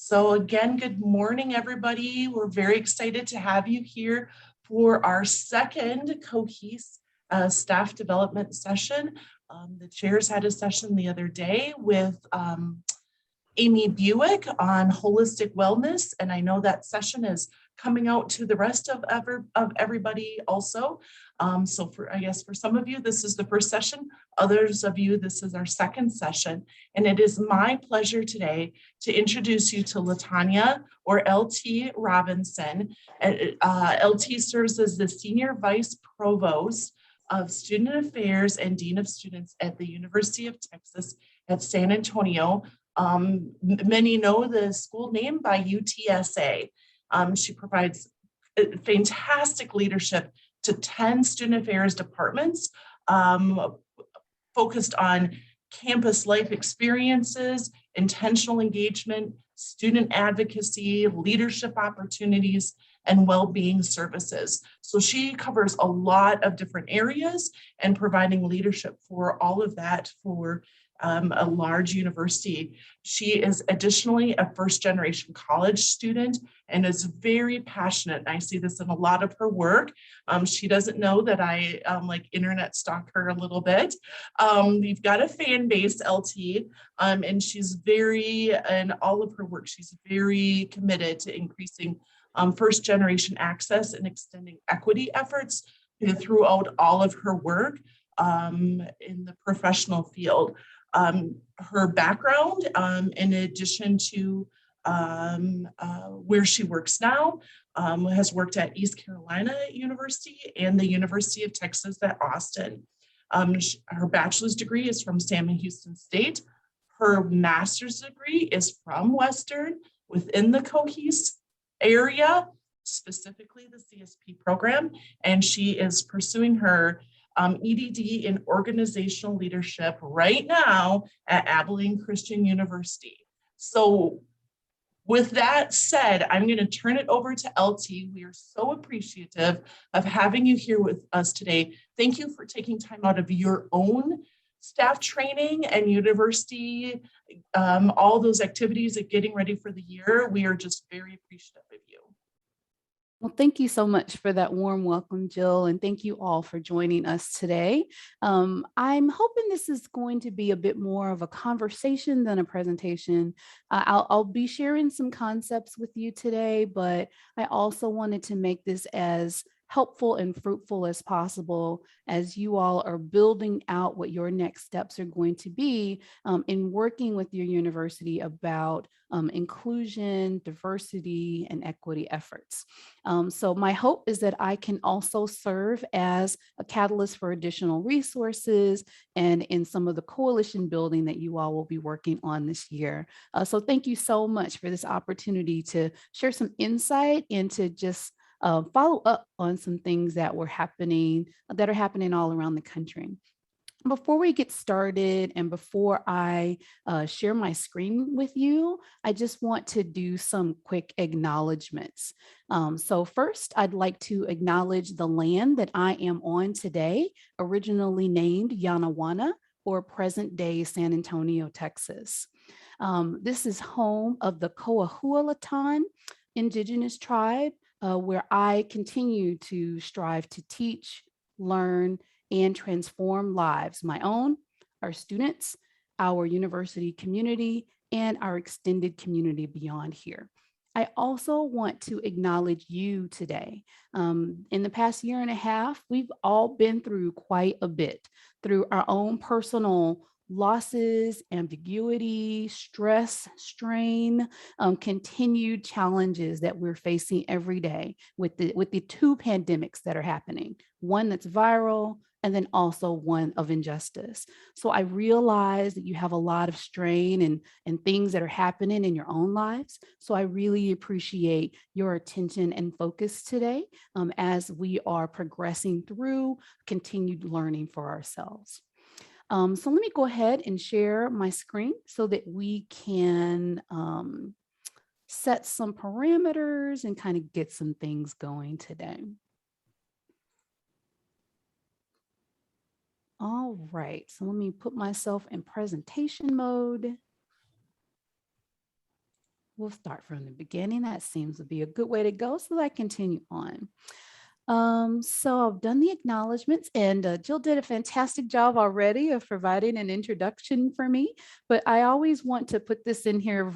So again, good morning, everybody. We're very excited to have you here for our second Cohese staff development session. The chairs had a session the other day with Amy Buick on holistic wellness, and I know that session is coming out to the rest of everybody also. So I guess for some of you, this is the first session. Others of you, this is our second session. And it is my pleasure today to introduce you to LaTanya, or LT Robinson. LT serves as the Senior Vice Provost of Student Affairs and Dean of Students at the University of Texas at San Antonio. Many know the school name by UTSA. She provides fantastic leadership to 10 student affairs departments focused on campus life experiences, intentional engagement, student advocacy, leadership opportunities, and well-being services. So she covers a lot of different areas and providing leadership for all of that for a large university. She is additionally a first-generation college student and is very passionate. And I see this in a lot of her work. She doesn't know that I like internet stalk her a little bit. We've got a fan base, LT, and she's in all of her work, she's very committed to increasing first-generation access and extending equity efforts throughout all of her work in the professional field. Her background, in addition to where she works now, has worked at East Carolina University and the University of Texas at Austin. Her bachelor's degree is from Sam Houston State. Her master's degree is from Western within the Cohese area, specifically the CSP program, and she is pursuing her EDD in organizational leadership right now at Abilene Christian University. So with that said, I'm going to turn it over to LT. We are so appreciative of having you here with us today. Thank you for taking time out of your own staff training and university, all those activities of getting ready for the year. We are just very appreciative of you. Well, thank you so much for that warm welcome, Jill, and thank you all for joining us today. I'm hoping this is going to be a bit more of a conversation than a presentation. I'll be sharing some concepts with you today, but I also wanted to make this as helpful and fruitful as possible as you all are building out what your next steps are going to be in working with your university about inclusion, diversity, and equity efforts. So my hope is that I can also serve as a catalyst for additional resources and in some of the coalition building that you all will be working on this year. So thank you so much for this opportunity to share some insight and to just follow up on some things that are happening all around the country. Before we get started and before I share my screen with you, I just want to do some quick acknowledgements. So first, I'd like to acknowledge the land that I am on today, originally named Yanawana, or present-day San Antonio, Texas. This is home of the Coahuilatan Indigenous tribe, where I continue to strive to teach, learn, and transform lives, my own, our students, our university community, and our extended community beyond here. I also want to acknowledge you today. In the past year and a half, we've all been through quite a bit, through our own personal losses, ambiguity, stress, strain, continued challenges that we're facing every day with the two pandemics that are happening, one that's viral and then also one of injustice. So I realize that you have a lot of strain and things that are happening in your own lives. So I really appreciate your attention and focus today as we are progressing through continued learning for ourselves. So let me go ahead and share my screen so that we can set some parameters and kind of get some things going today. All right, so let me put myself in presentation mode. we'll start from the beginning. That seems to be a good way to go. So I continue on. So I've done the acknowledgements, and Jill did a fantastic job already of providing an introduction for me, but I always want to put this in here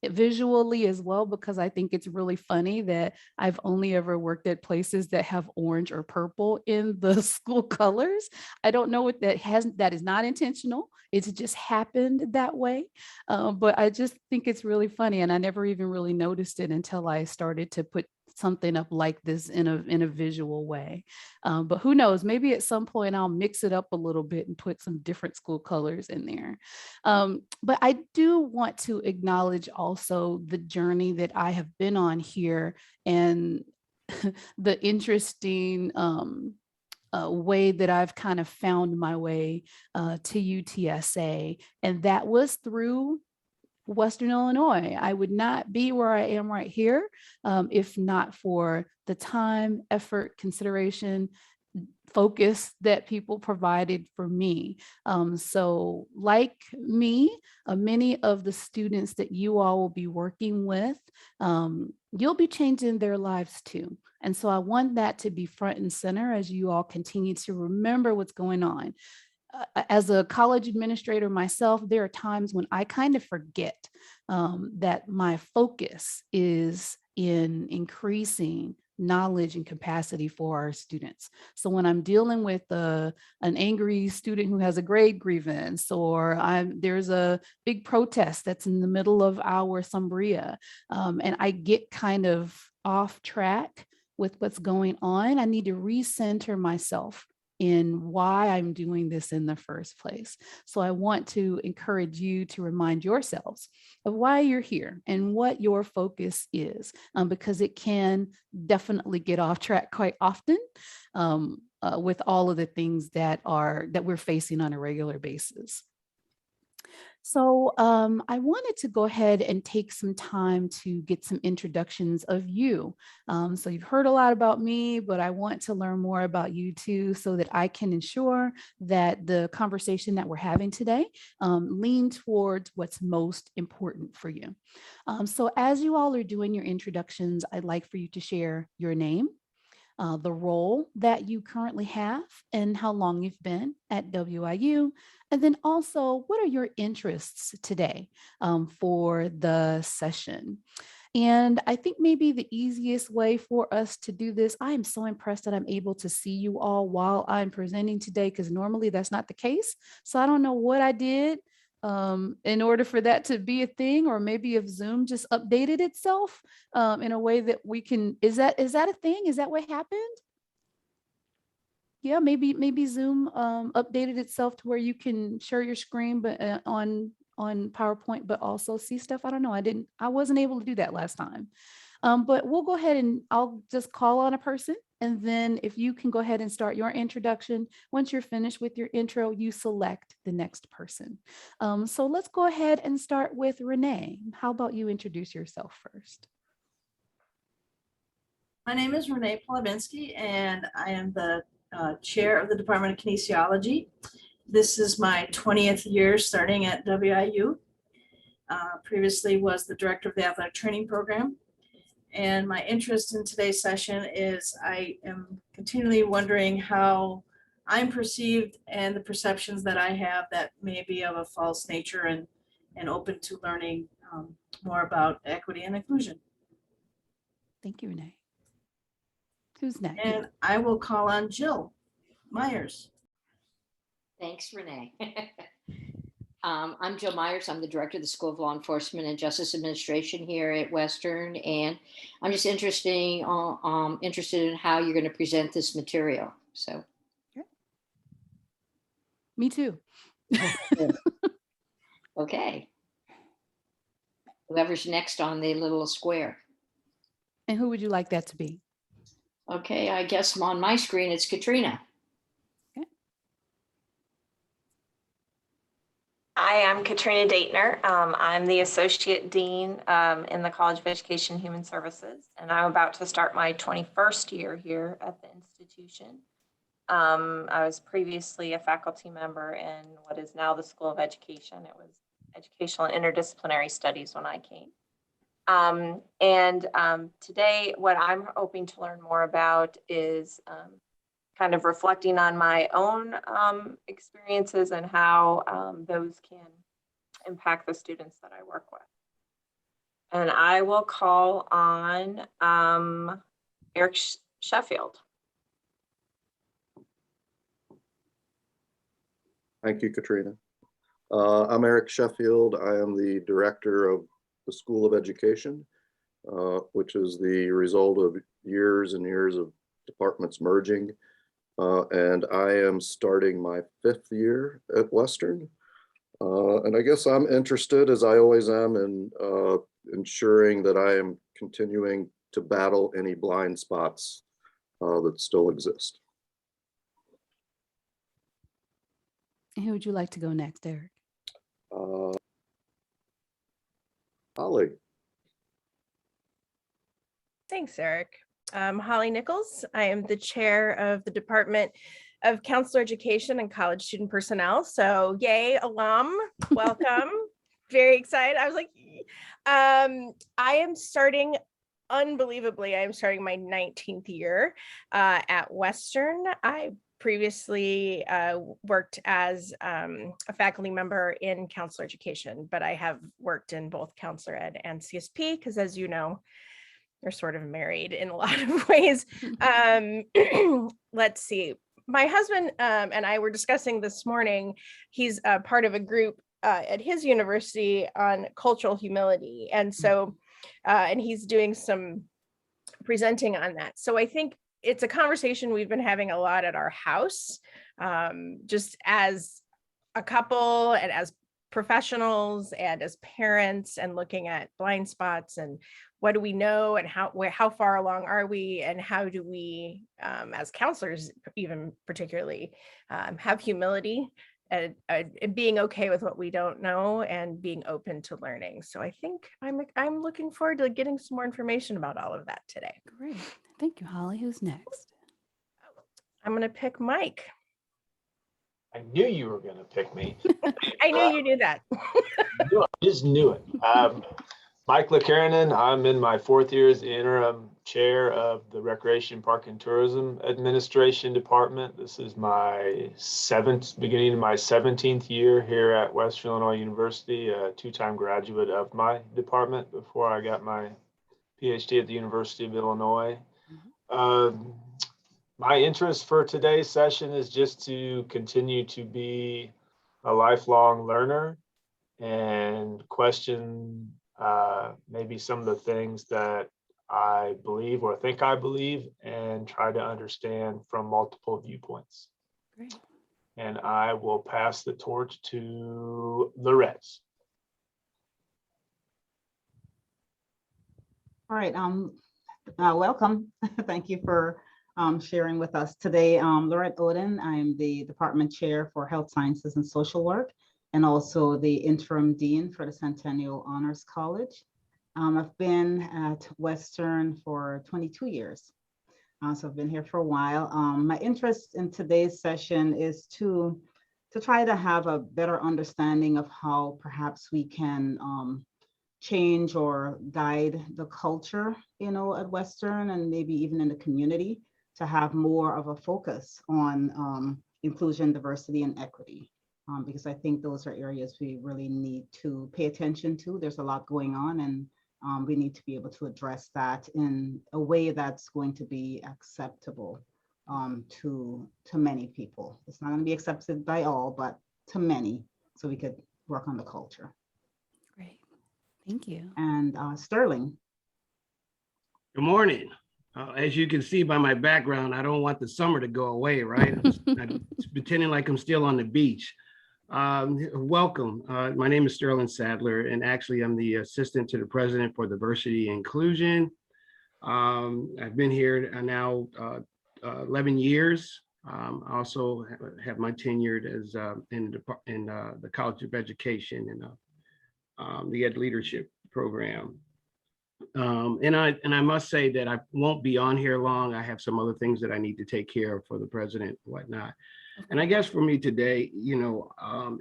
visually as well, because I think it's really funny that I've only ever worked at places that have orange or purple in the school colors. I don't know what that is not intentional. It's just happened that way. But I just think it's really funny. And I never even really noticed it until I started to put something up like this in a visual way. But who knows, maybe at some point I'll mix it up a little bit and put some different school colors in there. But I do want to acknowledge also the journey that I have been on here, and the interesting way that I've kind of found my way to UTSA. And that was through Western Illinois. I would not be where I am right here if not for the time, effort, consideration, focus that people provided for me. So like me, many of the students that you all will be working with, you'll be changing their lives too. And so I want that to be front and center as you all continue to remember what's going on. As a college administrator myself, there are times when I kind of forget that my focus is in increasing knowledge and capacity for our students. So when I'm dealing with an angry student who has a grade grievance, or there's a big protest that's in the middle of our Sombria, and I get kind of off track with what's going on, I need to recenter myself in why I'm doing this in the first place. So I want to encourage you to remind yourselves of why you're here and what your focus is, because it can definitely get off track quite often with all of the things that we're facing on a regular basis. So I wanted to go ahead and take some time to get some introductions of you. So you've heard a lot about me, but I want to learn more about you too, so that I can ensure that the conversation that we're having today lean towards what's most important for you. So as you all are doing your introductions, I'd like for you to share your name, the role that you currently have, and how long you've been at WIU. And then also, what are your interests today for the session? And I think maybe the easiest way for us to do this, I am so impressed that I'm able to see you all while I'm presenting today, because normally that's not the case. So I don't know what I did in order for that to be a thing, or maybe if Zoom just updated itself in a way that we can, is that a thing? Is that what happened? Yeah, maybe Zoom updated itself to where you can share your screen, but on PowerPoint, but also see stuff. I don't know. I wasn't able to do that last time. But we'll go ahead and I'll just call on a person. And then if you can go ahead and start your introduction. Once you're finished with your intro, you select the next person. So let's go ahead and start with Renee. How about you introduce yourself first? My name is Renee Polavinsky, and I am the chair of the Department of Kinesiology. This is my 20th year starting at WIU. Previously was the director of the athletic training program. And my interest in today's session is I am continually wondering how I'm perceived and the perceptions that I have that may be of a false nature, and open to learning more about equity and inclusion. Thank you, Renee. Who's next? And I will call on Jill Myers. Thanks, Renee. I'm Jill Myers. I'm the director of the School of Law Enforcement and Justice Administration here at Western, and I'm just interested in how you're going to present this material. So, Me too. Okay. Whoever's next on the little square. And who would you like that to be? Okay, I guess on my screen it's Katrina. Hi, I'm Katrina Daitner. I'm the Associate Dean in the College of Education and Human Services, and I'm about to start my 21st year here at the institution. I was previously a faculty member in what is now the School of Education. It was Educational and Interdisciplinary Studies when I came. Today, what I'm hoping to learn more about is kind of reflecting on my own experiences and how those can impact the students that I work with. And I will call on Eric Sheffield. Thank you, Katrina. I'm Eric Sheffield. I am the director of the School of Education, which is the result of years and years of departments merging. And I am starting my 5th year at Western. And I guess I'm interested, as I always am, in ensuring that I am continuing to battle any blind spots that still exist. Who would you like to go next, Eric? Holly. Thanks, Eric. Holly Nichols. I am the chair of the Department of Counselor Education and College Student Personnel. So yay, alum, welcome. Very excited. I was like, I am starting, unbelievably, I am starting my 19th year at Western. I previously worked as a faculty member in counselor education, but I have worked in both counselor ed and CSP because, as you know, they're sort of married in a lot of ways. Let's see. My husband and I were discussing this morning. He's part of a group at his university on cultural humility. And so, and he's doing some presenting on that. So I think it's a conversation we've been having a lot at our house, just as a couple and as professionals and as parents, and looking at blind spots and what do we know and how far along are we, and how do we, as counselors, even particularly, have humility and being okay with what we don't know and being open to learning. So I think I'm looking forward to getting some more information about all of that today. Great. Thank you, Holly. Who's next? I'm going to pick Mike. I knew you were going to pick me. I knew you knew that. I just knew it. Mike LeCaranan, I'm in my 4th year as the interim chair of the Recreation, Park, and Tourism Administration Department. This is my beginning of my 17th year here at Western Illinois University, a 2-time graduate of my department before I got my PhD at the University of Illinois. My interest for today's session is just to continue to be a lifelong learner and question maybe some of the things that I believe or think I believe, and try to understand from multiple viewpoints. Great. And I will pass the torch to Lorette. All right, welcome. Thank you for sharing with us today. Laurent Oden, I'm the department chair for Health Sciences and Social Work, and also the interim dean for the Centennial Honors College. I've been at Western for 22 years, so I've been here for a while. My interest in today's session is to try to have a better understanding of how perhaps we can change or guide the culture, at Western, and maybe even in the community, to have more of a focus on inclusion, diversity, and equity. Because I think those are areas we really need to pay attention to. There's a lot going on, and we need to be able to address that in a way that's going to be acceptable to many people. It's not going to be accepted by all, but to many, so we could work on the culture. Great. Thank you. And Sterling. Good morning. As you can see by my background, I don't want the summer to go away, right? I'm pretending like I'm still on the beach. Welcome. My name is Sterling Sadler, and actually I'm the assistant to the president for diversity and inclusion. I've been here now 11 years. I also have my tenure as in the College of Education and the Ed Leadership Program. And I must say that I won't be on here long. I have some other things that I need to take care of for the president and whatnot. And I guess for me today,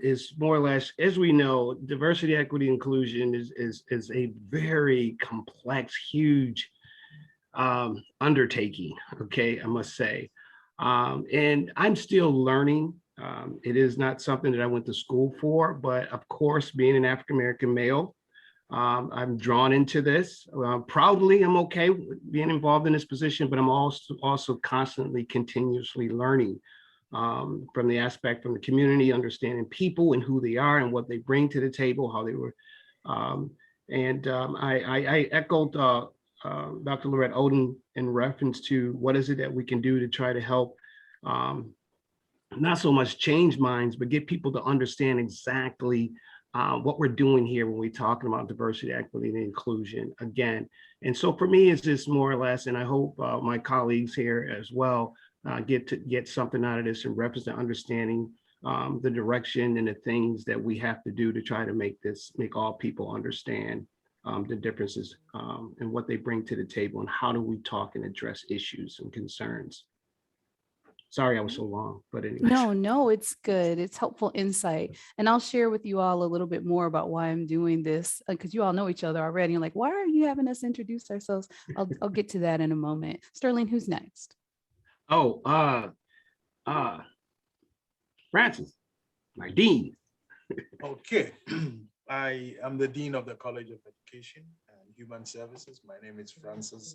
is more or less, as we know, diversity, equity, inclusion is a very complex, huge undertaking, okay, I must say. And I'm still learning. It is not something that I went to school for, but of course, being an African-American male, I'm drawn into this. Proudly, I'm okay with being involved in this position, but I'm also constantly, continuously learning from the aspect from the community, understanding people and who they are and what they bring to the table, how they were. I echoed Dr. Laurent Oden in reference to what is it that we can do to try to help not so much change minds, but get people to understand exactly what we're doing here when we're talking about diversity, equity, and inclusion again. And so for me, it's just more or less, and I hope my colleagues here as well get something out of this and represent understanding the direction and the things that we have to do to try to make all people understand the differences and what they bring to the table and how do we talk and address issues and concerns. Sorry I was so long, but anyway. No, it's good. It's helpful insight. And I'll share with you all a little bit more about why I'm doing this, because you all know each other already. You're like, why are you having us introduce ourselves? I'll get to that in a moment. Sterling, who's next? Oh, Francis, my dean. Okay, I am the Dean of the College of Education and Human Services. My name is Francis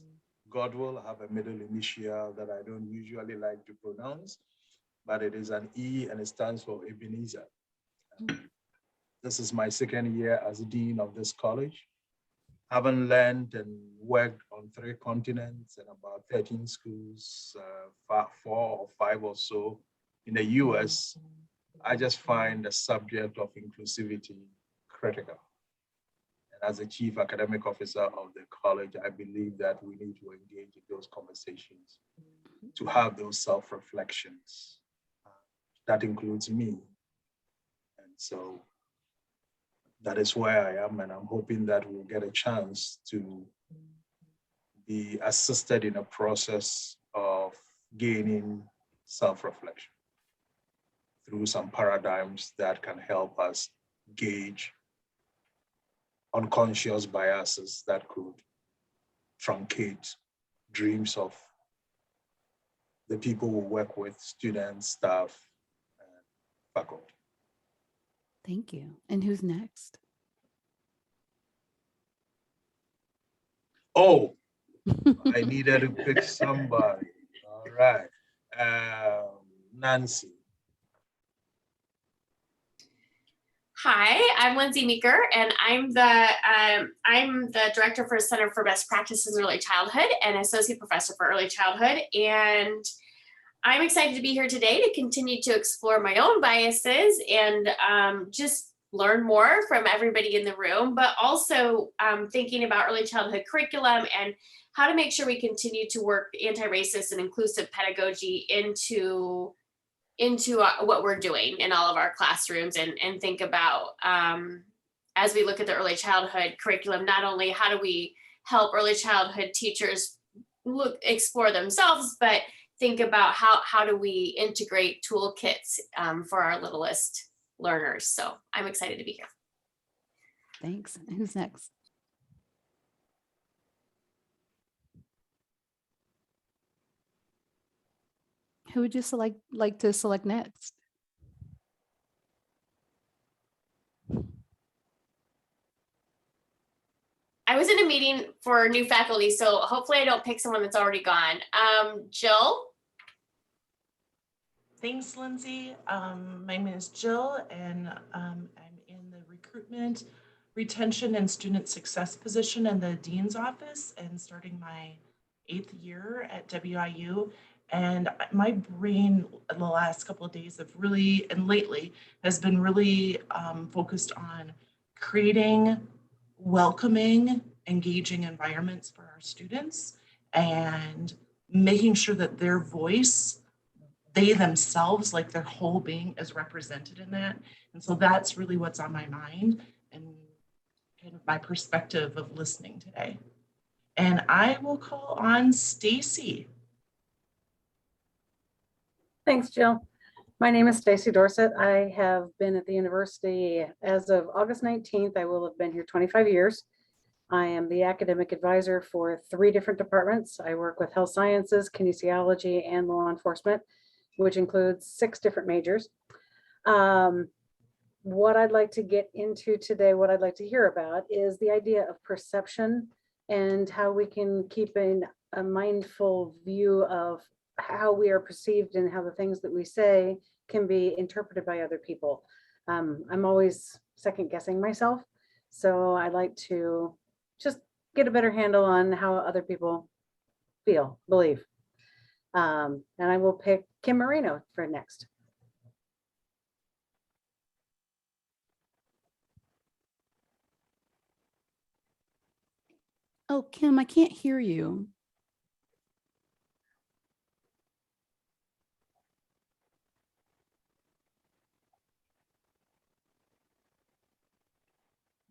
Godwell. I have a middle initial that I don't usually like to pronounce, but it is an E and it stands for Ebenezer. This is my second year as Dean of this college. Having learned and worked on 3 continents and about 13 schools, 4 or 5 or so in the US, I just find the subject of inclusivity critical. And as a chief academic officer of the college, I believe that we need to engage in those conversations, to have those self-reflections. That includes me. And so that is where I am, and I'm hoping that we'll get a chance to be assisted in a process of gaining self-reflection through some paradigms that can help us gauge unconscious biases that could truncate dreams of the people we work with, students, staff, and faculty. Thank you. And who's next? Oh, I needed to pick somebody. All right. Nancy. Hi, I'm Lindsay Meeker, and I'm the director for Center for Best Practices in Early Childhood and associate professor for early childhood. And I'm excited to be here today to continue to explore my own biases and just learn more from everybody in the room, but also thinking about early childhood curriculum and how to make sure we continue to work anti-racist and inclusive pedagogy into what we're doing in all of our classrooms, and think about as we look at the early childhood curriculum, not only how do we help early childhood teachers explore themselves, but think about how do we integrate toolkits for our littlest learners. So I'm excited to be here. Thanks. And who's next? Who would you like to select next? I was in a meeting for new faculty, so hopefully I don't pick someone that's already gone. Jill? Thanks, Lindsay. My name is Jill, and I'm in the recruitment, retention, and student success position in the dean's office, and starting my 8th year at WIU. And my brain in the last couple of days have really, and lately, has been really focused on creating welcoming, engaging environments for our students and making sure that their voice, they themselves, like their whole being, is represented in that. And so that's really what's on my mind and kind of my perspective of listening today. And I will call on Stacey. Thanks, Jill. My name is Stacey Dorsett. I have been at the university as of August 19th. I will have been here 25 years. I am the academic advisor for 3 different departments. I work with health sciences, kinesiology, and law enforcement, which includes 6 different majors. What I'd like to get into today, what I'd like to hear about is the idea of perception and how we can keep a mindful view of how we are perceived and how the things that we say can be interpreted by other people. I'm always second guessing myself. So I like to just get a better handle on how other people feel, believe. And I will pick Kim Marino for next. Oh, Kim, I can't hear you.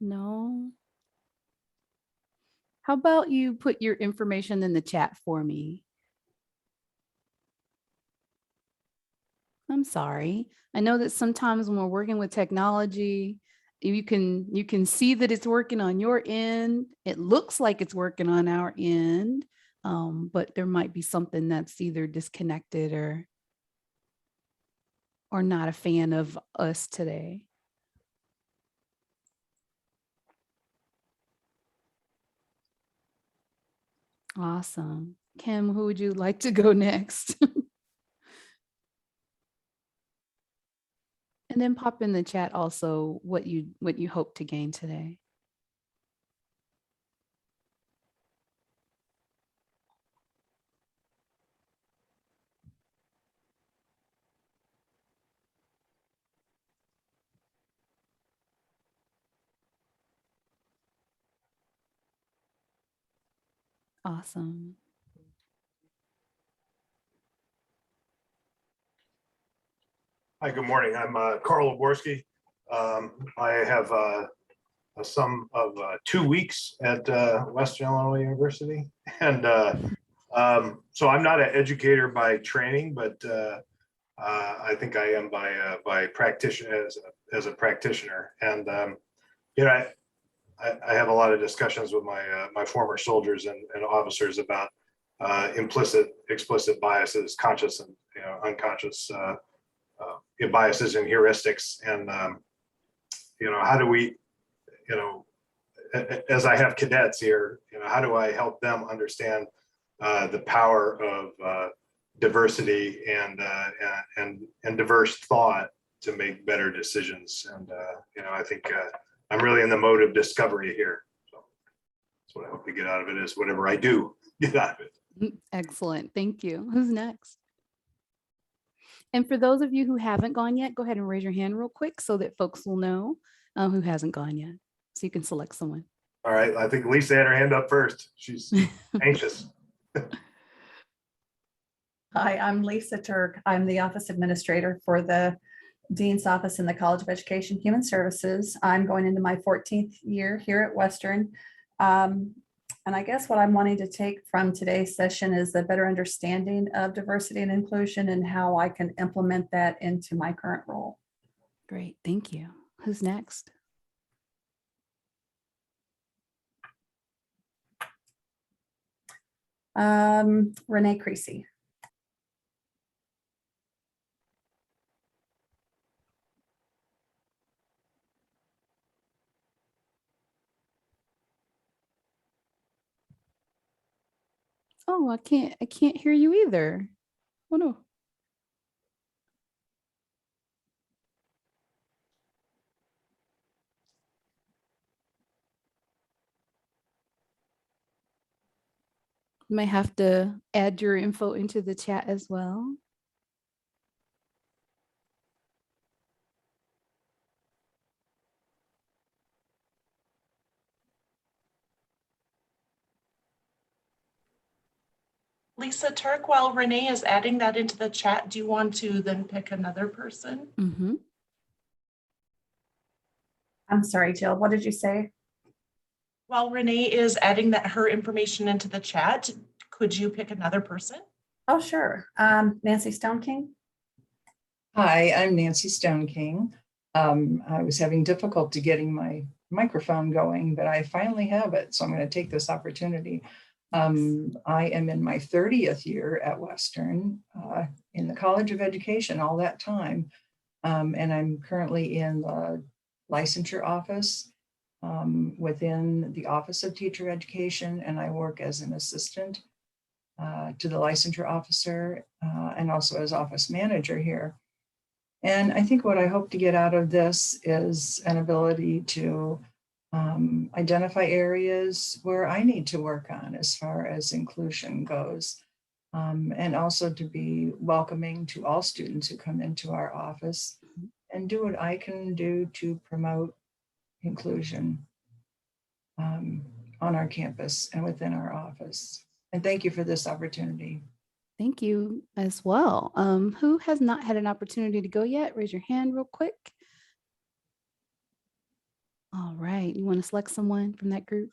No. How about you put your information in the chat for me? I'm sorry. I know that sometimes when we're working with technology, you can see that it's working on your end. It looks like it's working on our end, but there might be something that's either disconnected or not a fan of us today. Awesome. Kim, who would you like to go next? And then pop in the chat also what you hope to gain today. Awesome. Hi, good morning. I'm Carl Aguerski. I have a sum of 2 weeks at Western Illinois University. And so I'm not an educator by training, but I think I am by practitioner as a practitioner. And you know, I have a lot of discussions with my former soldiers and officers about implicit, explicit biases, conscious and unconscious biases and heuristics. And how do we, as I have cadets here, how do I help them understand the power of diversity and diverse thought to make better decisions? And I think I'm really in the mode of discovery here. So that's what I hope to get out of it, is whatever I do get out of it. Excellent. Thank you. Who's next? And for those of you who haven't gone yet, go ahead and raise your hand real quick so that folks will know who hasn't gone yet. So you can select someone. All right. I think Lisa had her hand up first. She's anxious. Hi, I'm Lisa Turk. I'm the office administrator for the Dean's Office in the College of Education Human Services. I'm going into my 14th year here at Western. And I guess what I'm wanting to take from today's session is a better understanding of diversity and inclusion and how I can implement that into my current role. Great, thank you. Who's next? Renee Creasy. Oh, I can't hear you either. Oh no. You might have to add your info into the chat as well. Lisa Turk, while Renee is adding that into the chat, do you want to then pick another person? Mm-hmm. I'm sorry, Jill, what did you say? While Renee is adding her information into the chat, could you pick another person? Oh, sure. Nancy Stoneking. Hi, I'm Nancy Stone King. I was having difficulty getting my microphone going, but I finally have it. So I'm going to take this opportunity. I am in my 30th year at Western in the College of Education all that time. And I'm currently in the licensure office within the Office of Teacher Education, and I work as an assistant to the licensure officer and also as office manager here. And I think what I hope to get out of this is an ability to identify areas where I need to work on as far as inclusion goes, and also to be welcoming to all students who come into our office and do what I can do to promote inclusion on our campus and within our office. And thank you for this opportunity. Thank you as well. Who has not had an opportunity to go yet? Raise your hand real quick. All right, you want to select someone from that group?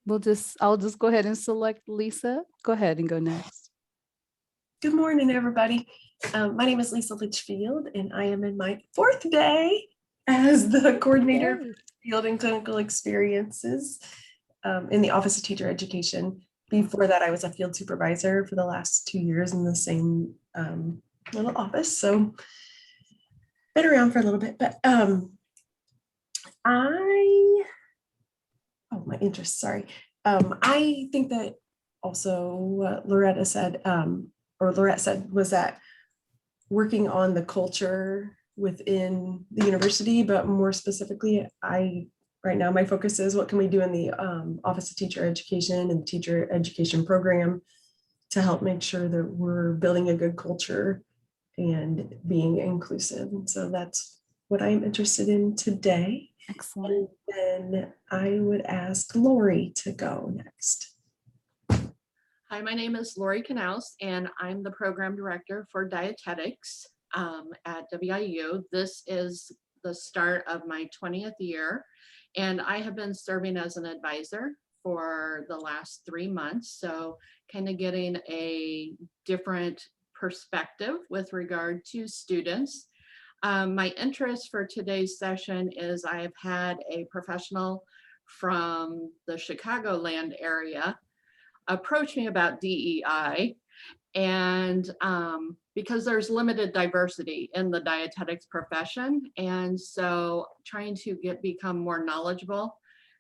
I'll just go ahead and select Lisa. Go ahead and go next. Good morning, everybody. My name is Lisa Litchfield, and I am in my 4th day as the coordinator for field and clinical experiences in the Office of Teacher Education. Before that, I was a field supervisor for the last 2 years in the same little office. So been around for a little bit, but my interest, sorry. I think that also what Loretta said, or Lorette said, was that working on the culture within the university, but more specifically, right now my focus is what can we do in the Office of Teacher Education and Teacher Education program to help make sure that we're building a good culture and being inclusive. And so that's what I'm interested in today. Excellent. And then I would ask Laurie to go next. Hi, my name is Laurie Canus, and I'm the program director for dietetics at WIU. This is the start of my 20th year, and I have been serving as an advisor for the last 3 months. So kind of getting a different perspective with regard to students. My interest for today's session is I have had a professional from the Chicagoland area approach me about DEI, and because there's limited diversity in the dietetics profession, and so trying to become more knowledgeable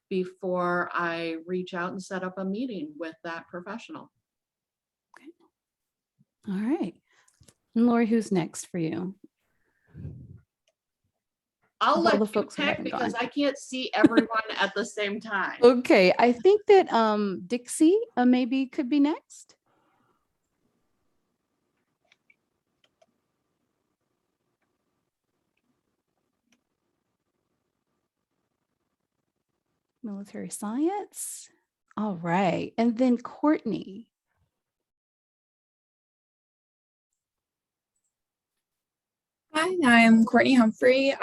before I reach out and set up a meeting with that professional. All right. And Lori, who's next for you? I'll All let the you folks who pick haven't because gone. I can't see everyone at the same time. Okay, I think that Dixie maybe could be next. Military science. All right, and then Courtney. Hi, I'm Courtney Humphrey.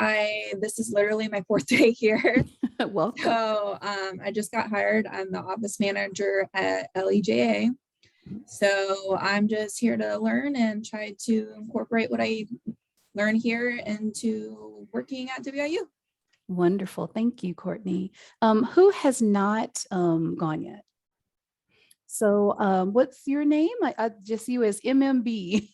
This is literally my 4th day here. Welcome. So I just got hired. I'm the office manager at LEJA. So I'm just here to learn and try to incorporate what I learn here into working at WIU. Wonderful. Thank you, Courtney. Who has not gone yet? So what's your name? I just see you as MMB.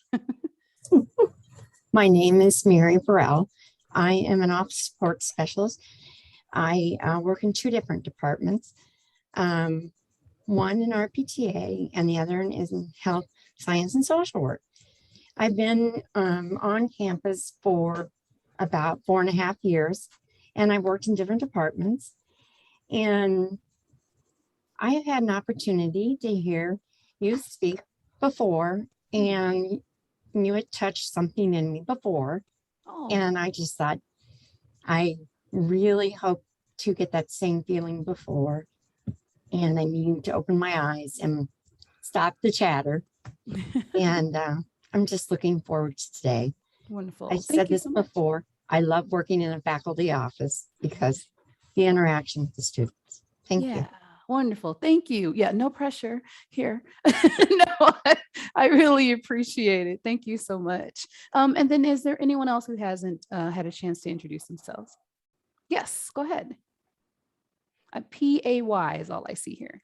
My name is Mary Burrell. I am an office support specialist. I work in 2 different departments, one in RPTA and the other is in health, science, and social work. I've been on campus for about 4.5 years, and I've worked in different departments. And I have had an opportunity to hear you speak before, and you had touched something in me before. Oh. And I just thought, I really hope to get that same feeling before. And I need to open my eyes and stop the chatter. And I'm just looking forward to today. Wonderful. I said this before, I love working in a faculty office because the interaction with the students. Thank you. Wonderful. Thank you. Yeah, no pressure here. No, I really appreciate it. Thank you so much. And then is there anyone else who hasn't had a chance to introduce themselves? Yes, go ahead. PAY is all I see here.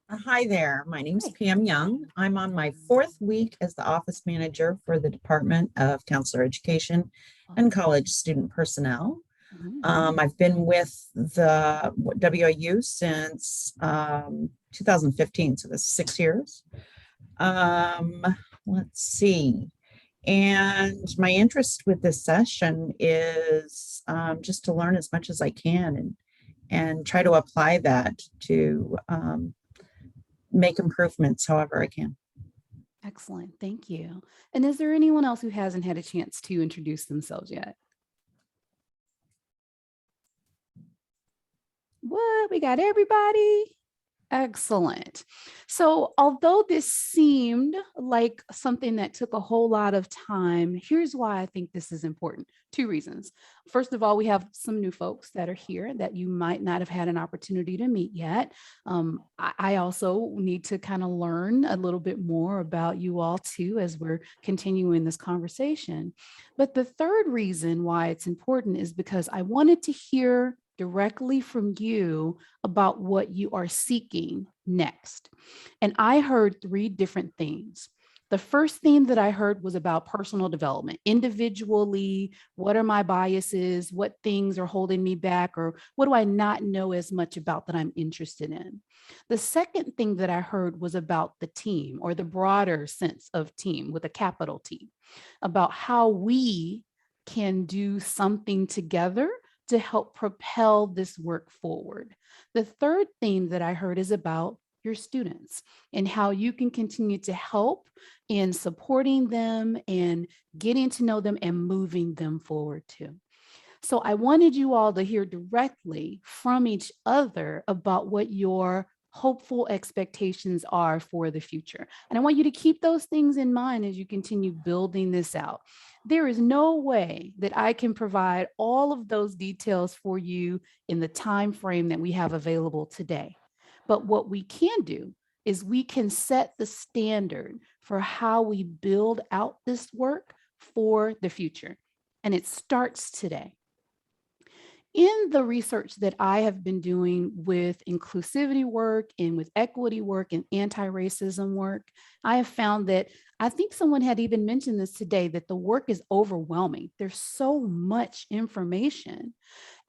Hi there, my name is Pam Young. I'm on my 4th week as the office manager for the Department of Counselor Education and College Student Personnel. I've been with the WIU since 2015, so that's 6 years. Let's see. And my interest with this session is just to learn as much as I can and try to apply that to make improvements however I can. Excellent. Thank you. And is there anyone else who hasn't had a chance to introduce themselves yet? What? We got everybody? Excellent. So although this seemed like something that took a whole lot of time, here's why I think this is important. 2 reasons. First of all, we have some new folks that are here that you might not have had an opportunity to meet yet. I also need to kind of learn a little bit more about you all too as we're continuing this conversation. But the third reason why it's important is because I wanted to hear directly from you about what you are seeking next. And I heard 3 different things. The first thing that I heard was about personal development, individually. What are my biases? What things are holding me back? Or what do I not know as much about that I'm interested in? The second thing that I heard was about the team, or the broader sense of team with a capital T, about how we can do something together to help propel this work forward. The third thing that I heard is about your students and how you can continue to help in supporting them and getting to know them and moving them forward too. So I wanted you all to hear directly from each other about what your hopeful expectations are for the future. And I want you to keep those things in mind as you continue building this out. There is no way that I can provide all of those details for you in the time frame that we have available today. But what we can do is we can set the standard for how we build out this work for the future. And it starts today. In the research that I have been doing with inclusivity work and with equity work and anti-racism work, I have found that, I think someone had even mentioned this today, that the work is overwhelming. There's so much information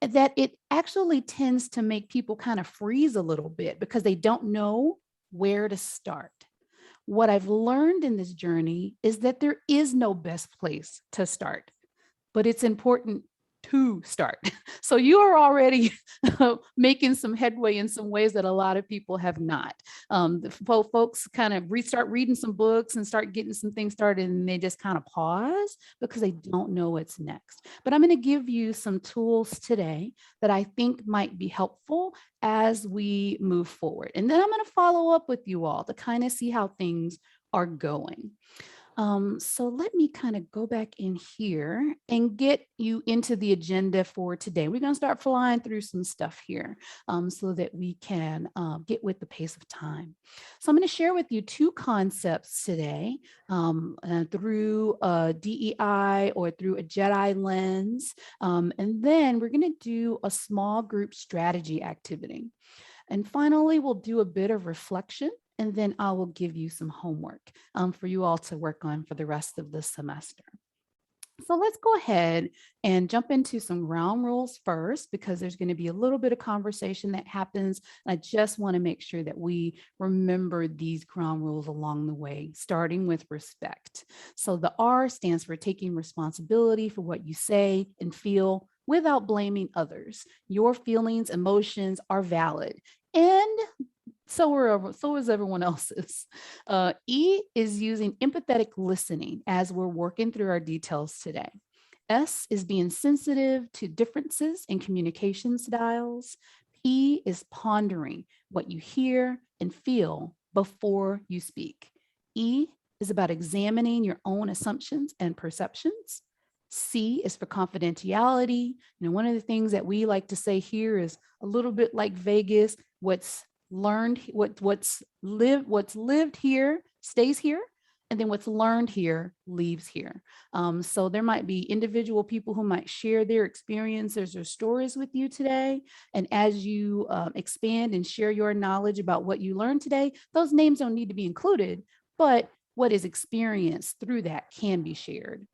that it actually tends to make people kind of freeze a little bit because they don't know where to start. What I've learned in this journey is that there is no best place to start, but it's important to start. So you are already making some headway in some ways that a lot of people have not. Folks kind of start reading some books and start getting some things started, and they just kind of pause because they don't know what's next. But I'm going to give you some tools today that I think might be helpful as we move forward. And then I'm going to follow up with you all to kind of see how things are going. So let me kind of go back in here and get you into the agenda for today. We're going to start flying through some stuff here so that we can get with the pace of time. So I'm going to share with you 2 concepts today through a DEI or through a JEDI lens. And then we're going to do a small group strategy activity. And finally, we'll do a bit of reflection. And then I will give you some homework for you all to work on for the rest of the semester. So let's go ahead and jump into some ground rules first, because there's going to be a little bit of conversation that happens. I just want to make sure that we remember these ground rules along the way, starting with respect. So the R stands for taking responsibility for what you say and feel without blaming others. Your feelings, emotions are valid, and so is everyone else's. E is using empathetic listening as we're working through our details today. S is being sensitive to differences in communication styles. P is pondering what you hear and feel before you speak. E is about examining your own assumptions and perceptions. C is for confidentiality. One of the things that we like to say here is a little bit like Vegas, what's learned, what's lived here stays here, and then what's learned here leaves here. So there might be individual people who might share their experiences or stories with you today. And as you expand and share your knowledge about what you learned today, those names don't need to be included, but what is experienced through that can be shared.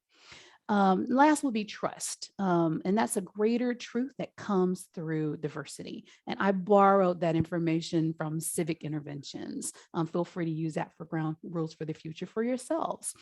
Last will be trust. And that's a greater truth that comes through diversity. And I borrowed that information from civic interventions. Feel free to use that for ground rules for the future for yourselves.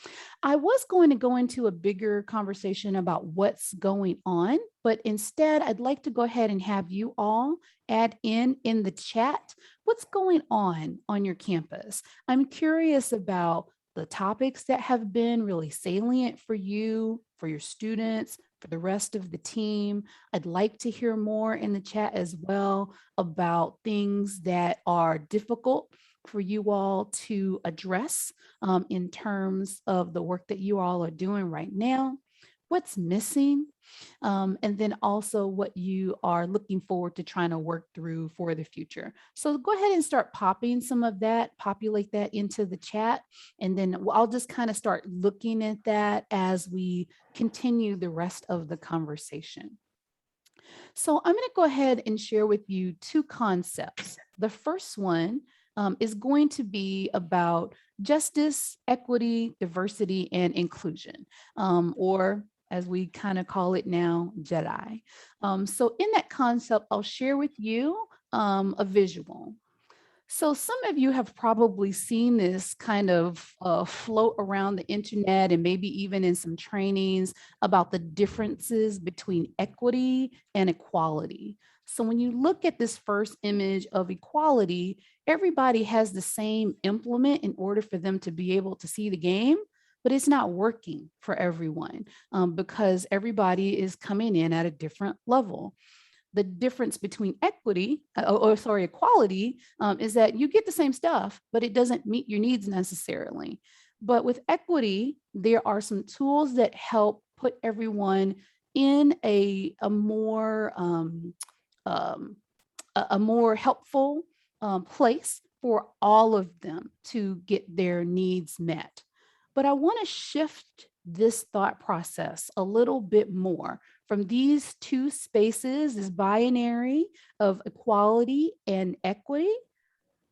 I was going to go into a bigger conversation about what's going on, but instead I'd like to go ahead and have you all add in the chat what's going on your campus. I'm curious about the topics that have been really salient for you, for your students, for the rest of the team. I'd like to hear more in the chat as well about things that are difficult for you all to address in terms of the work that you all are doing right now. What's missing, and then also what you are looking forward to trying to work through for the future. So go ahead and start popping some of that, populate that into the chat, and then I'll just kind of start looking at that as we continue the rest of the conversation. So I'm going to go ahead and share with you two concepts. The first one is going to be about justice, equity, diversity, and inclusion, or as we kind of call it now, JEDI. So in that concept, I'll share with you a visual. So some of you have probably seen this kind of float around the internet and maybe even in some trainings about the differences between equity and equality. So when you look at this first image of equality, everybody has the same implement in order for them to be able to see the game, but it's not working for everyone because everybody is coming in at a different level. The difference between equality is that you get the same stuff, but it doesn't meet your needs necessarily. But with equity, there are some tools that help put everyone in a more helpful place for all of them to get their needs met. But I want to shift this thought process a little bit more from these two spaces, this binary of equality and equity,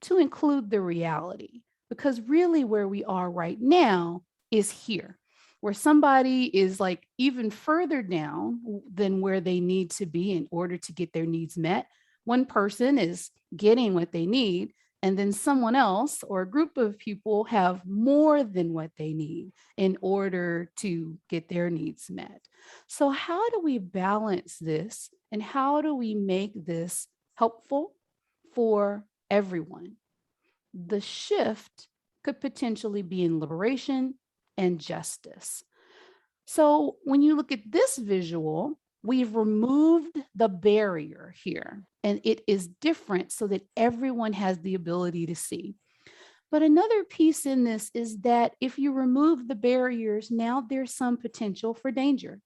to include the reality. Because really where we are right now is here, where somebody is like even further down than where they need to be in order to get their needs met. One person is getting what they need, and then someone else or a group of people have more than what they need in order to get their needs met. So how do we balance this, and how do we make this helpful for everyone? The shift could potentially be in liberation and justice. So when you look at this visual, we've removed the barrier here, and it is different so that everyone has the ability to see. But another piece in this is that if you remove the barriers, now there's some potential for danger,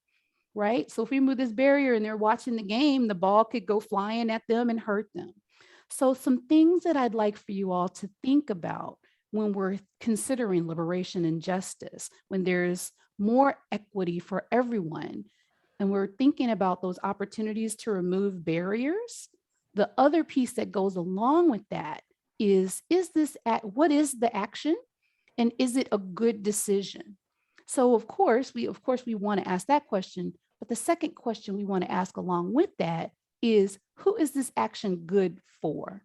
right? So if we move this barrier and they're watching the game, the ball could go flying at them and hurt them. So some things that I'd like for you all to think about when we're considering liberation and justice, when there's more equity for everyone, and we're thinking about those opportunities to remove barriers, the other piece that goes along with that is what is the action, and is it a good decision? So of course we want to ask that question, but the second question we want to ask along with that is, who is this action good for?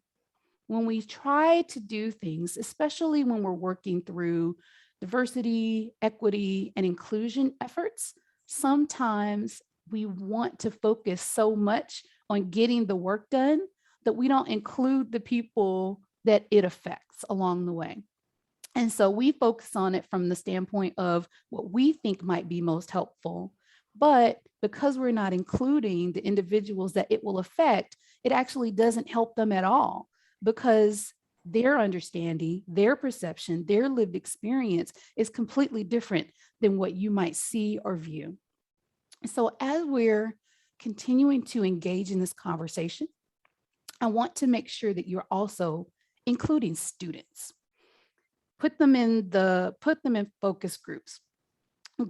When we try to do things, especially when we're working through diversity, equity, and inclusion efforts, sometimes we want to focus so much on getting the work done that we don't include the people that it affects along the way. And so we focus on it from the standpoint of what we think might be most helpful. But because we're not including the individuals that it will affect, it actually doesn't help them at all, because their understanding, their perception, their lived experience is completely different than what you might see or view. So as we're continuing to engage in this conversation, I want to make sure that you're also including students. Put them in focus groups.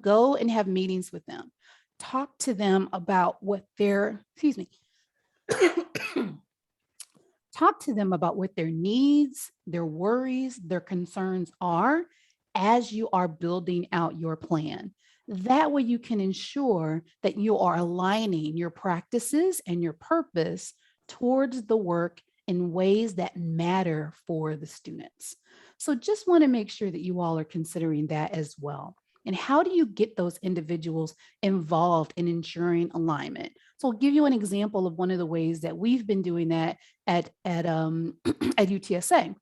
Go and have meetings with them. Talk to them about what their, talk to them about what their needs, their worries, their concerns are as you are building out your plan. That way you can ensure that you are aligning your practices and your purpose towards the work in ways that matter for the students. So just want to make sure that you all are considering that as well. And how do you get those individuals involved in ensuring alignment? So I'll give you an example of one of the ways that we've been doing that at UTSA.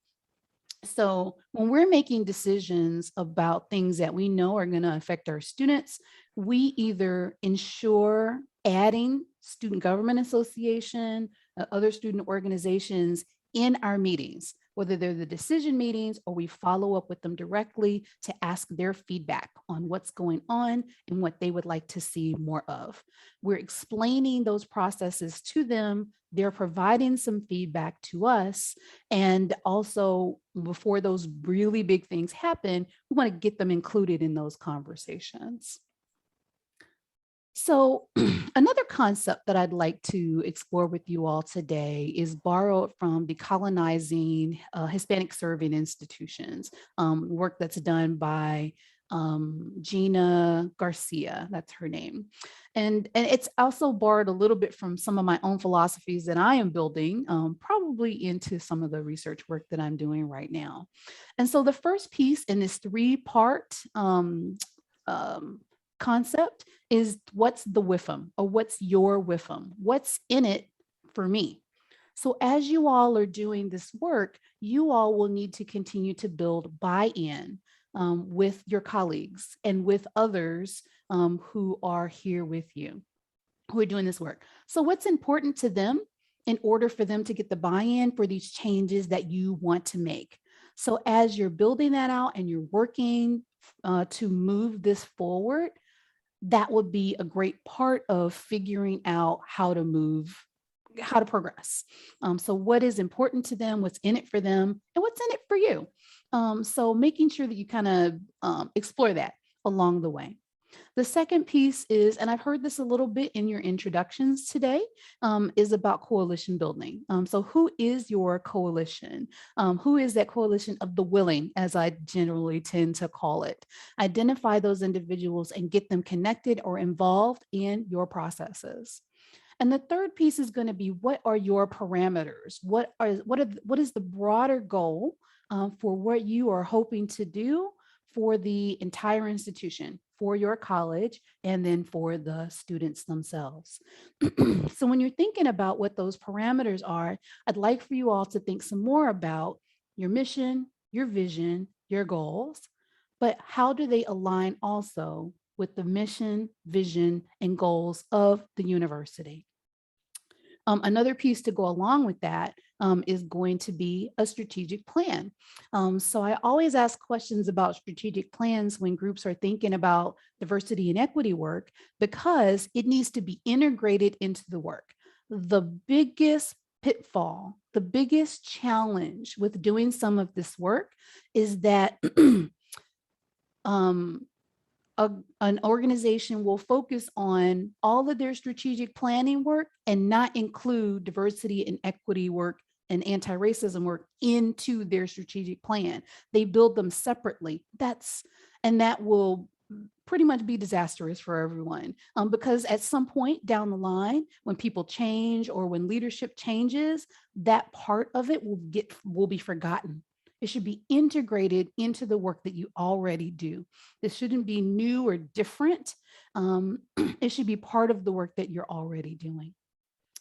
So when we're making decisions about things that we know are going to affect our students, we either ensure adding student government association, other student organizations in our meetings, whether they're the decision meetings or we follow up with them directly to ask their feedback on what's going on and what they would like to see more of. We're explaining those processes to them. They're providing some feedback to us. And also, before those really big things happen, we want to get them included in those conversations. So another concept that I'd like to explore with you all today is borrowed from the Colonizing Hispanic Serving Institutions, work that's done by Gina Garcia, that's her name. And it's also borrowed a little bit from some of my own philosophies that I am building, probably into some of the research work that I'm doing right now. And so the first piece in this three-part concept is what's the WIFM, or what's your WIFM? What's in it for me? So as you all are doing this work, you all will need to continue to build buy-in with your colleagues and with others who are here with you, who are doing this work. So what's important to them in order for them to get the buy-in for these changes that you want to make? So as you're building that out and you're working to move this forward, that would be a great part of figuring out how to progress. So what is important to them, what's in it for them, and what's in it for you. So making sure that you kind of explore that along the way. The second piece is, and I've heard this a little bit in your introductions today, is about coalition building. So who is your coalition? Who is that coalition of the willing, as I generally tend to call it? Identify those individuals and get them connected or involved in your processes. And the third piece is going to be, what are your parameters? What is the broader goal for what you are hoping to do for the entire institution, for your college, and then for the students themselves? So when you're thinking about what those parameters are, I'd like for you all to think some more about your mission, your vision, your goals, but how do they align also with the mission, vision, and goals of the university? Another piece to go along with that is going to be a strategic plan. So I always ask questions about strategic plans when groups are thinking about diversity and equity work, because it needs to be integrated into the work. The biggest pitfall, the biggest challenge with doing some of this work is that an organization will focus on all of their strategic planning work and not include diversity and equity work and anti-racism work into their strategic plan. They build them separately. That will pretty much be disastrous for everyone, because at some point down the line, when people change or when leadership changes, that part of it will be forgotten. It should be integrated into the work that you already do. This shouldn't be new or different. It should be part of the work that you're already doing.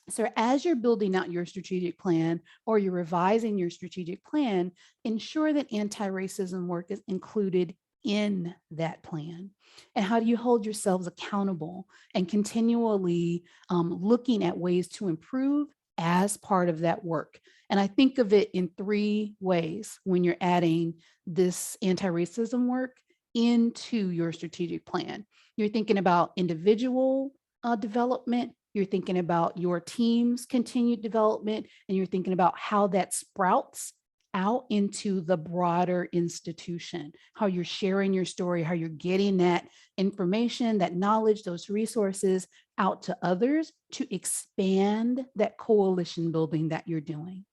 So as you're building out your strategic plan or you're revising your strategic plan, ensure that anti-racism work is included in that plan. And how do you hold yourselves accountable and continually looking at ways to improve as part of that work? And I think of it in three ways when you're adding this anti-racism work into your strategic plan. You're thinking about individual development, you're thinking about your team's continued development, and you're thinking about how that sprouts out into the broader institution, how you're sharing your story, how you're getting that information, that knowledge, those resources out to others to expand that coalition building that you're doing.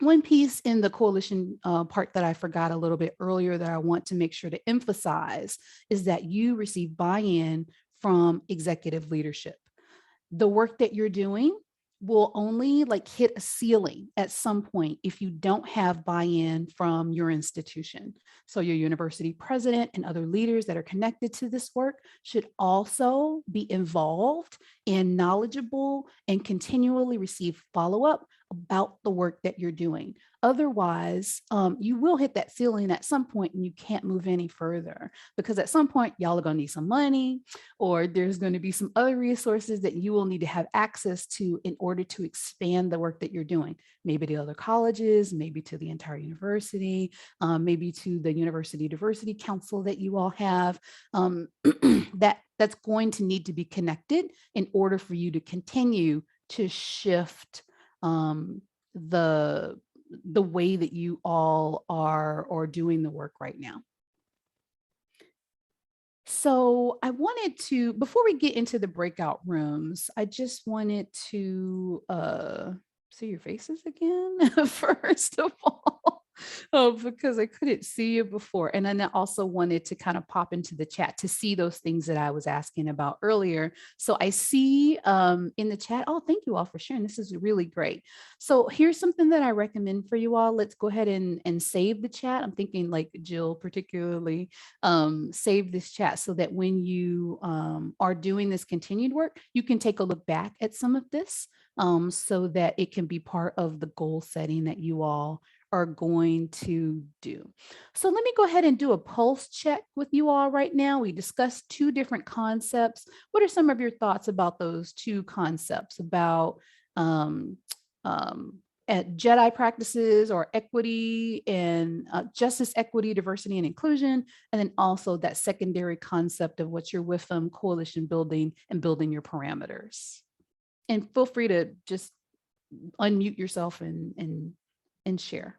One piece in the coalition part that I forgot a little bit earlier that I want to make sure to emphasize is that you receive buy-in from executive leadership. The work that you're doing will only like hit a ceiling at some point if you don't have buy-in from your institution. So your university president and other leaders that are connected to this work should also be involved and knowledgeable and continually receive follow-up about the work that you're doing. Otherwise, you will hit that ceiling at some point and you can't move any further, because at some point y'all are going to need some money, or there's going to be some other resources that you will need to have access to in order to expand the work that you're doing. Maybe to other colleges, maybe to the entire university, maybe to the University Diversity Council that you all have. That's going to need to be connected in order for you to continue to shift the way that you all are doing the work right now. So I wanted to, before we get into the breakout rooms, I just wanted to see your faces again, first of all, because I couldn't see you before. And then I also wanted to kind of pop into the chat to see those things that I was asking about earlier. So I see in the chat, oh, thank you all for sharing. This is really great. So here's something that I recommend for you all. Let's go ahead and save the chat. I'm thinking like Jill particularly, save this chat so that when you are doing this continued work, you can take a look back at some of this so that it can be part of the goal setting that you all are going to do. So let me go ahead and do a pulse check with you all right now. We discussed two different concepts. What are some of your thoughts about those two concepts, about at Jedi practices or equity and justice, equity, diversity, and inclusion, and then also that secondary concept of what you're with them, coalition building and building your parameters? And feel free to just unmute yourself and share.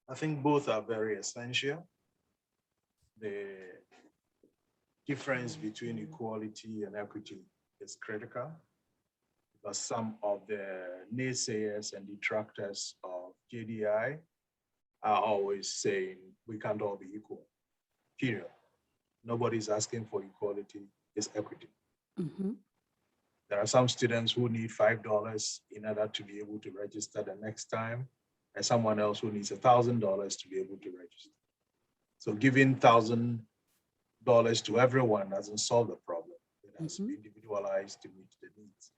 I think both are very essential. The difference between equality and equity is critical, because some of the naysayers and detractors of JDI are always saying we can't all be equal, period. Nobody's asking for equality, it's equity. Mm-hmm. There are some students who need $5 in order to be able to register the next time, and someone else who needs $1,000 to be able to register. So giving $1,000 to everyone doesn't solve the problem. It has to be individualized to meet the needs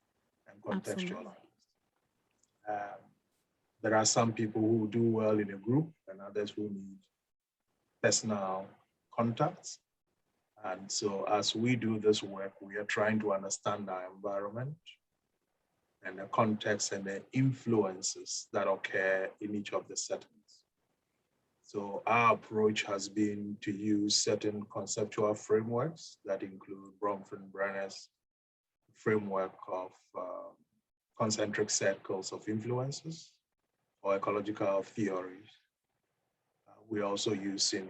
and contextualized. There are some people who do well in a group and others who need personal contacts. And so as we do this work, we are trying to understand our environment and the context and the influences that occur in each of the settings. So our approach has been to use certain conceptual frameworks that include Bronfenbrenner's framework of concentric circles of influences or ecological theories. We're also using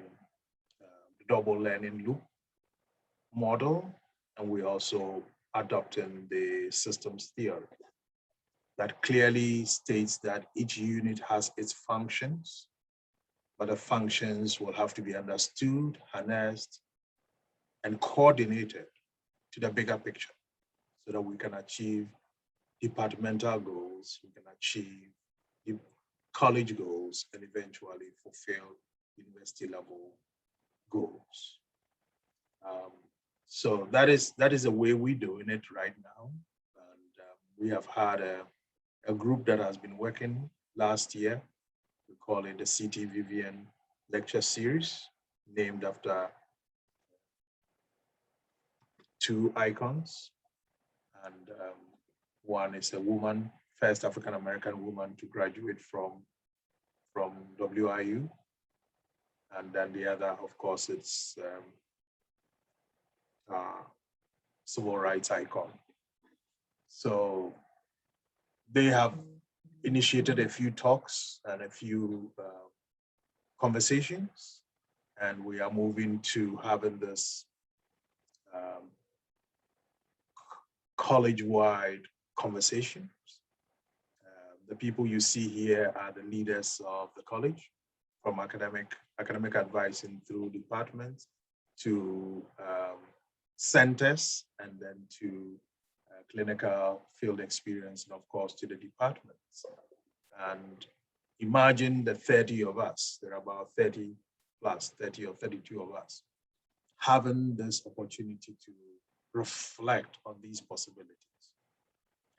the double learning loop model, and we're also adopting the systems theory that clearly states that each unit has its functions, but the functions will have to be understood, harnessed, and coordinated to the bigger picture so that we can achieve departmental goals, we can achieve college goals, and eventually fulfill university level goals. So that is the way we're doing it right now. And we have had a group that has been working last year. We call it the CT Vivian Lecture Series. named after two icons. And one is a woman, first African-American woman to graduate from WIU. And then the other, of course, it's civil rights icon. So they have initiated a few talks and a few conversations, and we are moving to having this college-wide conversations. The people you see here are the leaders of the college, from academic advising through departments to centers, and then to clinical field experience, and of course to the departments. And imagine the 30 of us, there are about 30 plus, 30 or 32 of us, having this opportunity to reflect on these possibilities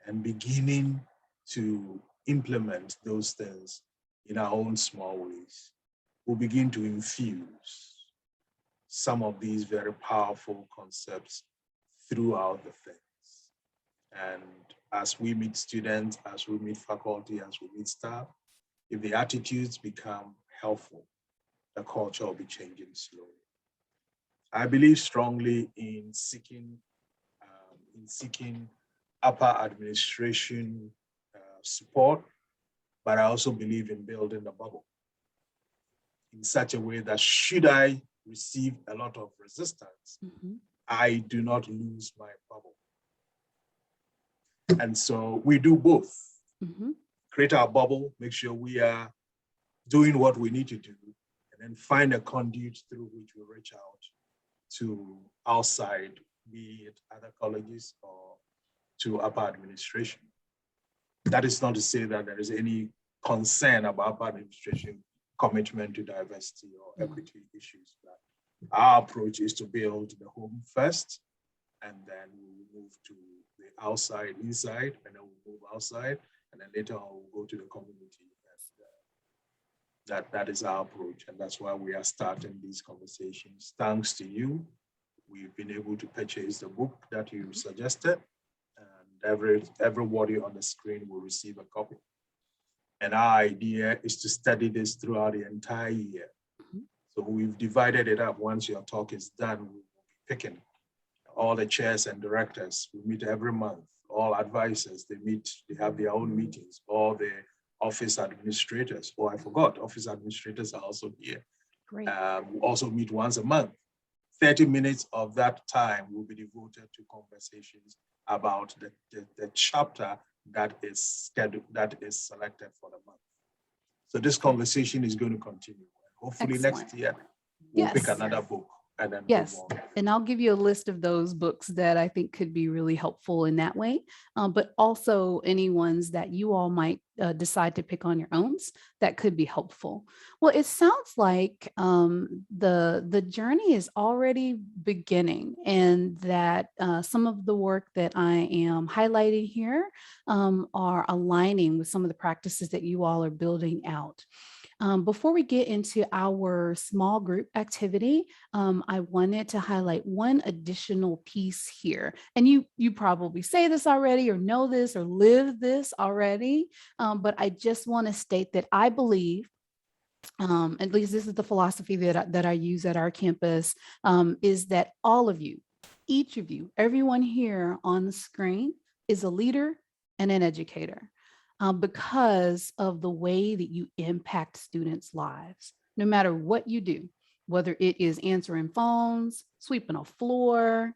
and beginning to implement those things in our own small ways. We'll begin to infuse some of these very powerful concepts throughout the things. And as we meet students, as we meet faculty, as we meet staff, if the attitudes become helpful, the culture will be changing slowly. I believe strongly in seeking upper administration support, but I also believe in building a bubble in such a way that should I receive a lot of resistance, I do not lose my bubble. And so we do both. Create our bubble, make sure we are doing what we need to do, and then find a conduit through which we reach out to outside, be it other colleges or to upper administration. That is not to say that there is any concern about upper administration commitment to diversity or equity issues. But our approach is to build the home first, and then we move to the outside, inside, and then we'll move outside, and then later on we'll go to the community. That is our approach, and that's why we are starting these conversations. Thanks to you, we've been able to purchase the book that you suggested, and everybody on the screen will receive a copy. And our idea is to study this throughout the entire year. So we've divided it up. Once your talk is done, we will be picking all the chairs and directors. We meet every month. All advisors, they have their own meetings. All the office administrators. Oh, I forgot, office administrators are also here. Great. We also meet once a month. 30 minutes of that time will be devoted to conversations about the chapter that is scheduled, that is selected for the month. So this conversation is going to continue. Hopefully next year, we'll pick another book and then move on. And I'll give you a list of those books that I think could be really helpful in that way, but also any ones that you all might decide to pick on your own that could be helpful. Well, it sounds like the journey is already beginning, and that some of the work that I am highlighting here are aligning with some of the practices that you all are building out. Before we get into our small group activity, I wanted to highlight one additional piece here. And you probably say this already, or know this, or live this already, but I just want to state that I believe, at least this is the philosophy that I use at our campus, is that all of you, each of you, everyone here on the screen is a leader and an educator. Because of the way that you impact students' lives, no matter what you do, whether it is answering phones, sweeping a floor,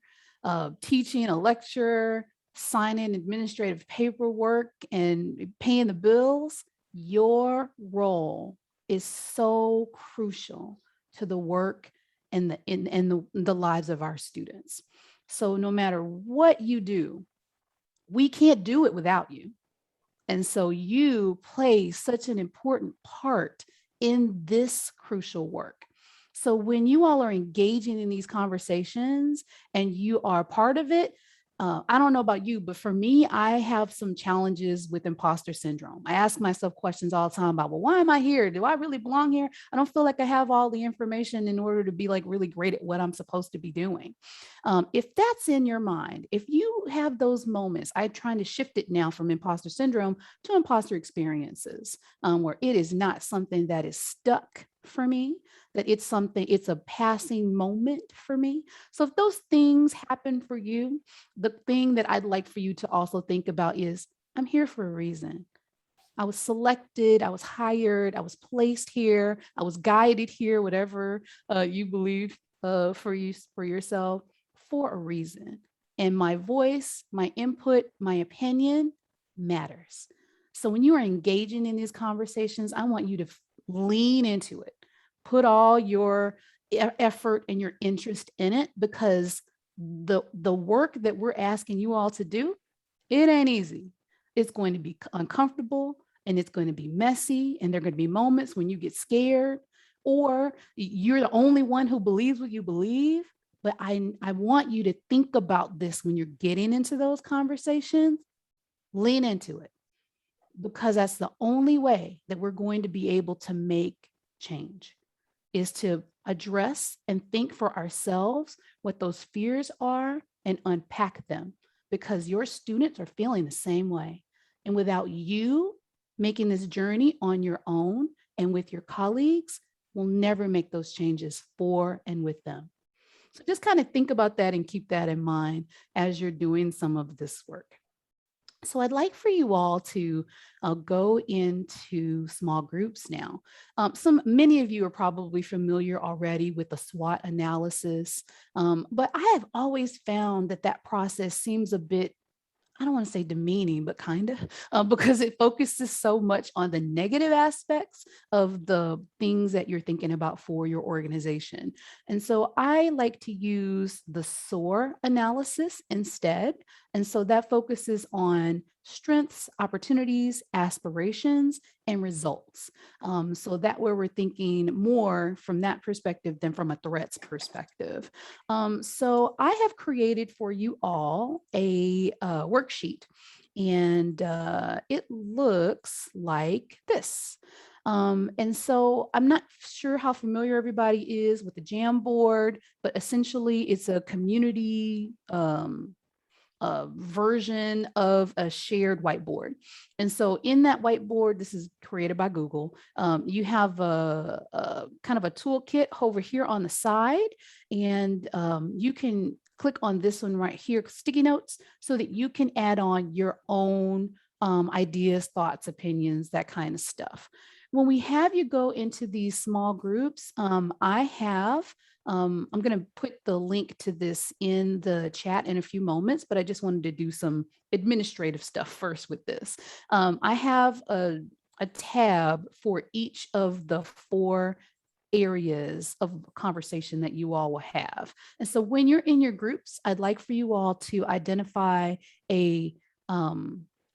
teaching a lecture, signing administrative paperwork, and paying the bills, your role is so crucial to the work and the lives of our students. So no matter what you do, we can't do it without you. And so you play such an important part in this crucial work. So when you all are engaging in these conversations and you are part of it, I don't know about you, but for me, I have some challenges with imposter syndrome. I ask myself questions all the time about, well, why am I here? Do I really belong here? I don't feel like I have all the information in order to be like really great at what I'm supposed to be doing. If that's in your mind, if you have those moments, I'm trying to shift it now from imposter syndrome to imposter experiences, where it is not something that is stuck for me, that it's something, it's a passing moment for me. So if those things happen for you, the thing that I'd like for you to also think about is, I'm here for a reason. I was selected, I was hired, I was placed here, I was guided here, whatever you believe for yourself, for a reason. And my voice, my input, my opinion matters. So when you are engaging in these conversations, I want you to lean into it. Put all your effort and your interest in it, because the work that we're asking you all to do, it ain't easy. It's going to be uncomfortable, and it's going to be messy, and there are going to be moments when you get scared, or you're the only one who believes what you believe. But I want you to think about this when you're getting into those conversations. Lean into it, because that's the only way that we're going to be able to make change, is to address and think for ourselves what those fears are and unpack them, because your students are feeling the same way. And without you making this journey on your own and with your colleagues, we'll never make those changes for and with them. So just kind of think about that and keep that in mind as you're doing some of this work. So I'd like for you all to go into small groups now. Many of you are probably familiar already with the SWOT analysis, but I have always found that process seems a bit, I don't want to say demeaning, but kind of, because it focuses so much on the negative aspects of the things that you're thinking about for your organization. And so I like to use the SOAR analysis instead. And so that focuses on strengths, opportunities, aspirations, and results. So that where we're thinking more from that perspective than from a threats perspective. So I have created for you all a worksheet, and it looks like this. And so I'm not sure how familiar everybody is with the Jamboard, but essentially it's a community version of a shared whiteboard. And so in that whiteboard, this is created by Google, you have a kind of a toolkit over here on the side, and you can click on this one right here, sticky notes, so that you can add on your own ideas, thoughts, opinions, that kind of stuff. When we have you go into these small groups, I'm going to put the link to this in the chat in a few moments, but I just wanted to do some administrative stuff first with this. I have a tab for each of the 4 areas of conversation that you all will have. And so when you're in your groups, I'd like for you all to identify a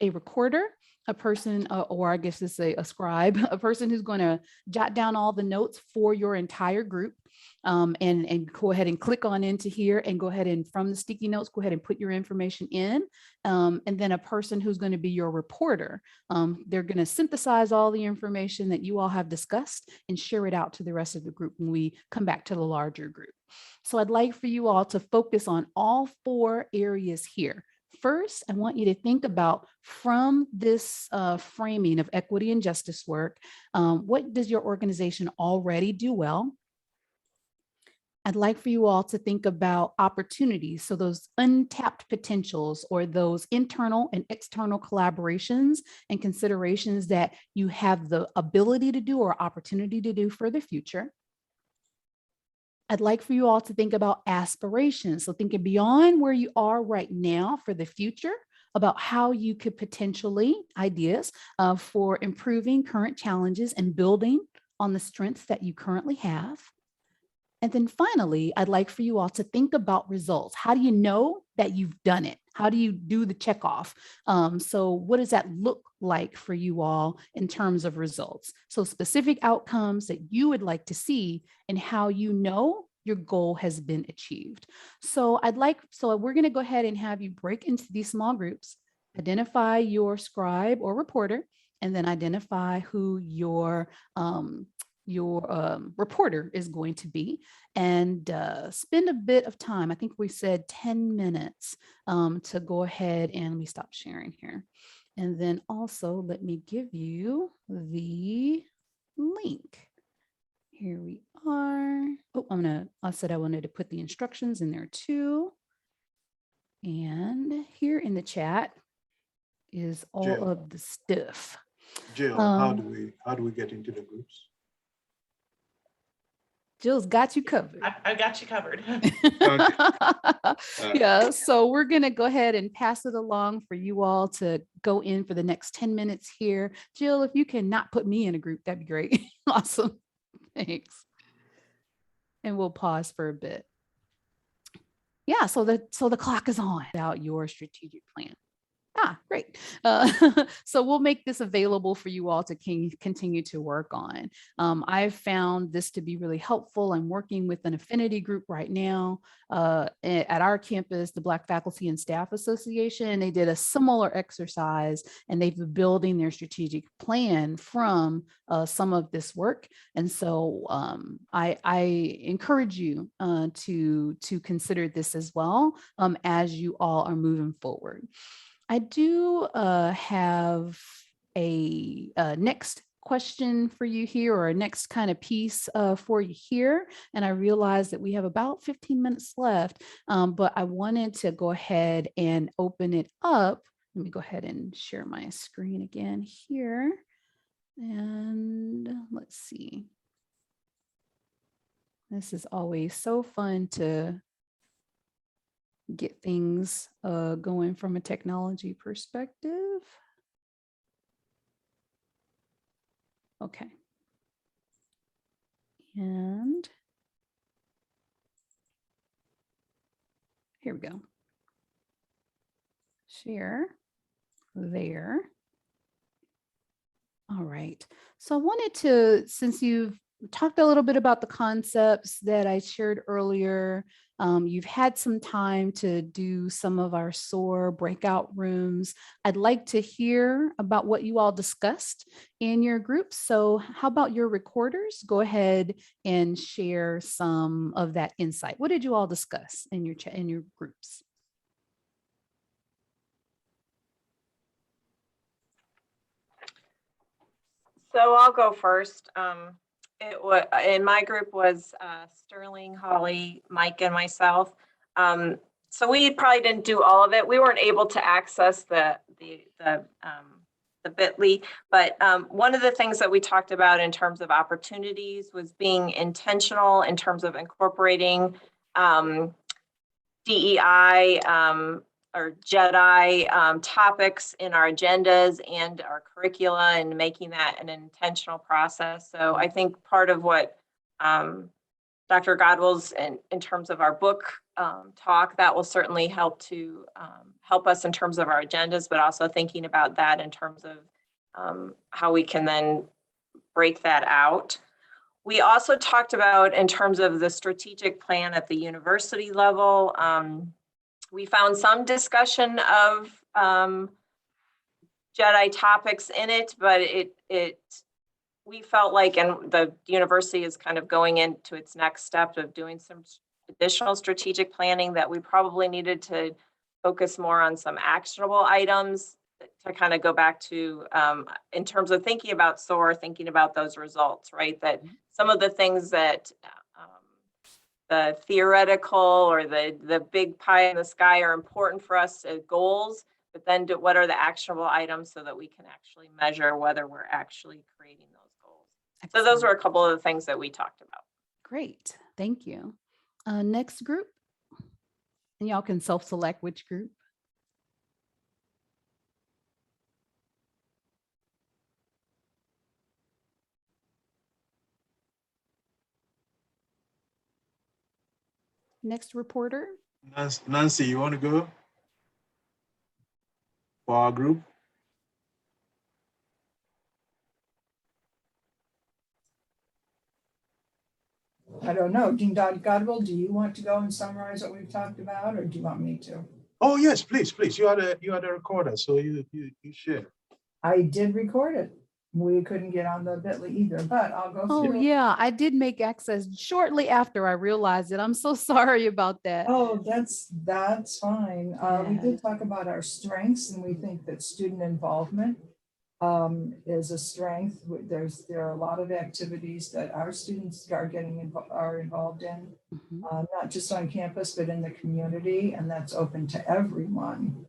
recorder, a person, or I guess it's a scribe, a person who's going to jot down all the notes for your entire group, and go ahead and click on into here and go ahead and from the sticky notes, go ahead and put your information in. And then a person who's going to be your reporter. They're going to synthesize all the information that you all have discussed and share it out to the rest of the group when we come back to the larger group. So I'd like for you all to focus on all 4 areas here. First, I want you to think about, from this framing of equity and justice work, what does your organization already do well? I'd like for you all to think about opportunities, so those untapped potentials or those internal and external collaborations and considerations that you have the ability to do or opportunity to do for the future. I'd like for you all to think about aspirations. So thinking beyond where you are right now for the future, about how you could potentially, ideas for improving current challenges and building on the strengths that you currently have. And then finally, I'd like for you all to think about results. How do you know that you've done it? How do you do the checkoff? So what does that look like for you all in terms of results? So specific outcomes that you would like to see, and how you know your goal has been achieved. So we're going to go ahead and have you break into these small groups, identify your scribe or reporter, and then identify who your reporter is going to be, and spend a bit of time. I think we said 10 minutes to go ahead, and let me stop sharing here. And then also let me give you the link. Here we are. Oh, I said I wanted to put the instructions in there too. And here in the chat is all Jill. of the stuff. Jill, how do we get into the groups? Jill's got you covered. I got you covered. Yeah, so we're going to go ahead and pass it along for you all to go in for the next 10 minutes here. Jill, if you can not put me in a group, that'd be great. Awesome. Thanks. And we'll pause for a bit. Yeah, so the clock is on about your strategic plan. Great. So we'll make this available for you all to continue to work on. I've found this to be really helpful. I'm working with an affinity group right now at our campus, the Black Faculty and Staff Association. They did a similar exercise, and they've been building their strategic plan from some of this work. And so I encourage you to consider this as well as you all are moving forward. I do have a next question for you here, or a next kind of piece for you here. And I realize that we have about 15 minutes left, but I wanted to go ahead and open it up. Let me go ahead and share my screen again here. And let's see. This is always so fun to get things going from a technology perspective. Okay. And here we go. Share there. All right. So I wanted to, since you've talked a little bit about the concepts that I shared earlier, you've had some time to do some of our SOAR breakout rooms. I'd like to hear about what you all discussed in your groups. So how about your recorders? Go ahead and share some of that insight. What did you all discuss in your chat, in your groups? So I'll go first. In my group was Sterling, Holly, Mike, and myself. So we probably didn't do all of it. We weren't able to access the bit.ly, but one of the things that we talked about in terms of opportunities was being intentional in terms of incorporating DEI or JEDI topics in our agendas and our curricula, and making that an intentional process. So I think part of what Dr. Godwell's in terms of our book talk, that will certainly help to help us in terms of our agendas, but also thinking about that in terms of how we can then break that out. We also talked about in terms of the strategic plan at the university level. We found some discussion of JEDI topics in it, but we felt like, and the university is kind of going into its next step of doing some additional strategic planning, that we probably needed to focus more on some actionable items to kind of go back to in terms of thinking about SOAR, thinking about those results, right? That some of the things that the theoretical or the big pie in the sky are important for us as goals, but then what are the actionable items so that we can actually measure whether we're actually creating those goals. Excellent. So those were a couple of the things that we talked about. Great, thank you. Next group, and y'all can self-select which group. Next reporter. Nancy, you want to go for our group? I don't know. Dean Godwell, do you want to go and summarize what we've talked about, or do you want me to? Oh, yes, please, please. You are the recorder, so you share. I did record it. We couldn't get on the Bitly either, but I'll go Oh, through. yeah, I did make access shortly after I realized it. I'm so sorry about that. Oh, that's fine. We Yeah. did talk about our strengths, and we think that student involvement is a strength. There are a lot of activities that our students are involved in, not just on campus, but in the community, and that's open to everyone.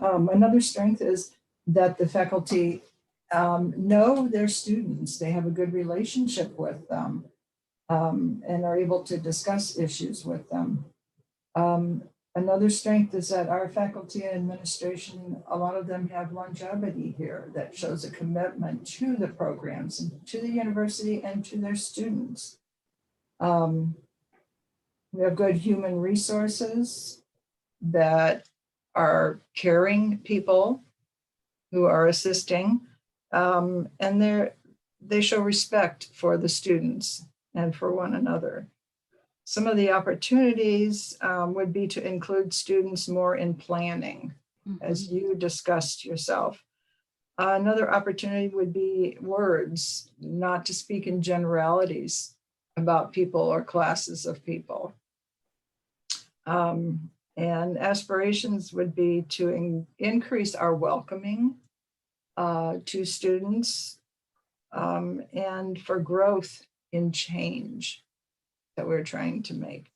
Another strength is that the faculty know their students. They have a good relationship with them, and are able to discuss issues with them. Another strength is that our faculty and administration, a lot of them have longevity here that shows a commitment to the programs and to the university and to their students. We have good human resources that are caring people who are assisting, and they show respect for the students and for one another. Some of the opportunities would be to include students more in planning, as you discussed yourself. Another opportunity would be words, not to speak in generalities about people or classes of people. And aspirations would be to increase our welcoming to students, and for growth in change that we're trying to make.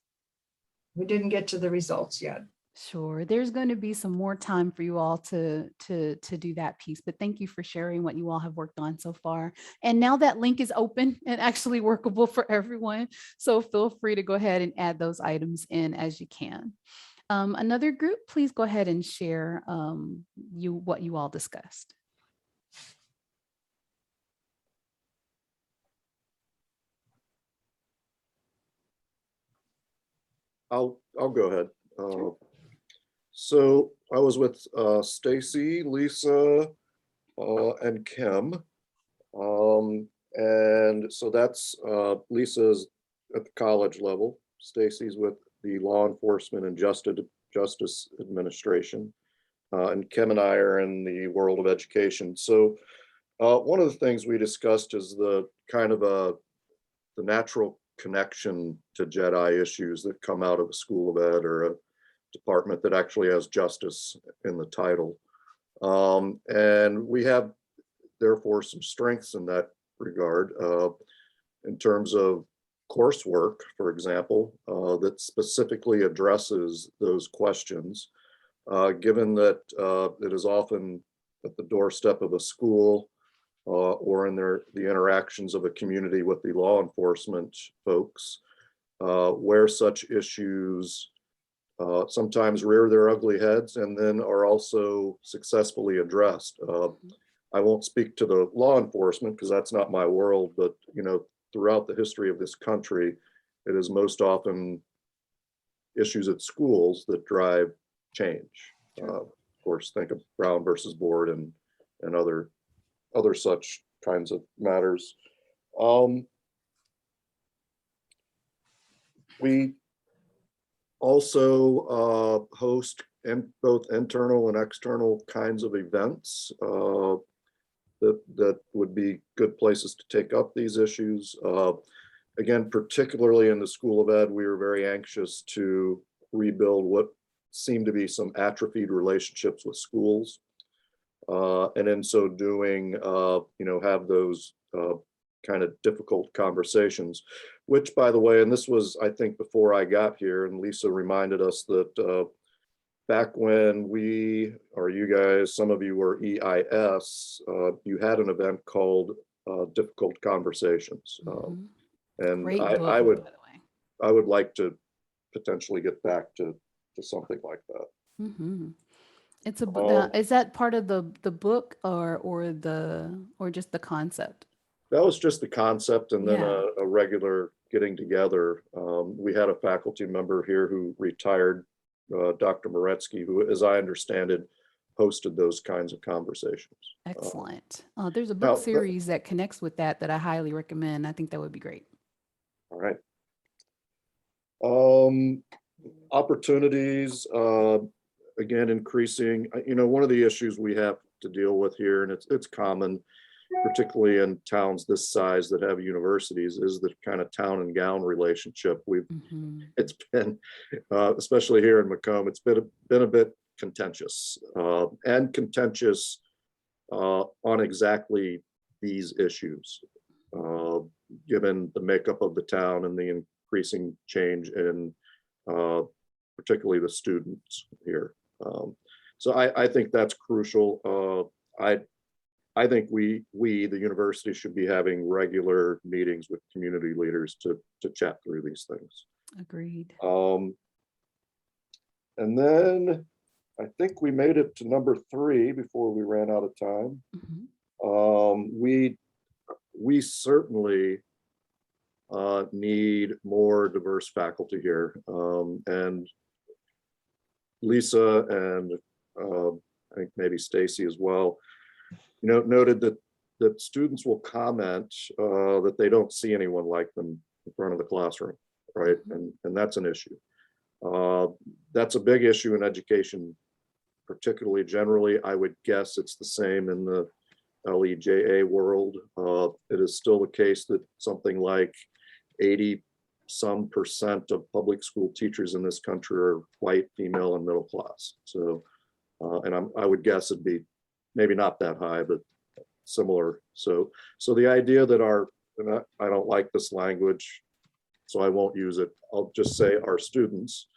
We didn't get to the results yet. Sure. There's going to be some more time for you all to do that piece, but thank you for sharing what you all have worked on so far. And now that link is open and actually workable for everyone. So feel free to go ahead and add those items in as you can. Another group, please go ahead and share what you all discussed. I'll go ahead. So I was with Stacey, Lisa, and Kim. And so that's Lisa's at the college level. Stacey's with the law enforcement and justice administration. And Kim and I are in the world of education. So one of the things we discussed is the kind of the natural connection to JEDI issues that come out of a school of ed or a department that actually has justice in the title. And we have therefore some strengths in that regard in terms of coursework, for example, that specifically addresses those questions, given that it is often at the doorstep of a school or in the interactions of a community with the law enforcement folks, where such issues sometimes rear their ugly heads and then are also successfully addressed. I won't speak to the law enforcement because that's not my world, but throughout the history of this country, it is most often issues at schools that drive change. Of course, think of Brown versus Board and other such kinds of matters. We also host both internal and external kinds of events that would be good places to take up these issues. Again, particularly in the School of Ed, we were very anxious to rebuild what seemed to be some atrophied relationships with schools. And in so doing, have those kind of difficult conversations, which, by the way, and this was, I think, before I got here, and Lisa reminded us that back when you guys, some of you were EIS, you had an event called Difficult Conversations. And I would like to potentially get back to something like that. It's a is that part of the book or just the concept? That was just the concept, and then a regular getting together. We had a faculty member here who retired, Dr. Moretsky, who, as I understand it, hosted those kinds of conversations. Excellent. There's a book series that connects with that I highly recommend. I think that would be great. All right. Opportunities, again, increasing, one of the issues we have to deal with here, and it's common, particularly in towns this size that have universities, is the kind of town and gown relationship. It's been, especially here in Macomb, it's been a bit contentious, and contentious on exactly these issues, given the makeup of the town and the increasing change in particularly the students here. So I think that's crucial. I think we, the university, should be having regular meetings with community leaders to chat through these things. Agreed. And then I think we made it to number 3 before we ran out of time. We certainly need more diverse faculty here. And Lisa and I think maybe Stacey as well, noted that students will comment that they don't see anyone like them in front of the classroom, right? And that's an issue. That's a big issue in education, particularly generally. I would guess it's the same in the LEJA world. It is still the case that something like 80% of public school teachers in this country are white, female, and middle class. So, and I would guess it'd be maybe not that high, but similar. So the idea that and I don't like this language, so I won't use it. I'll just say our students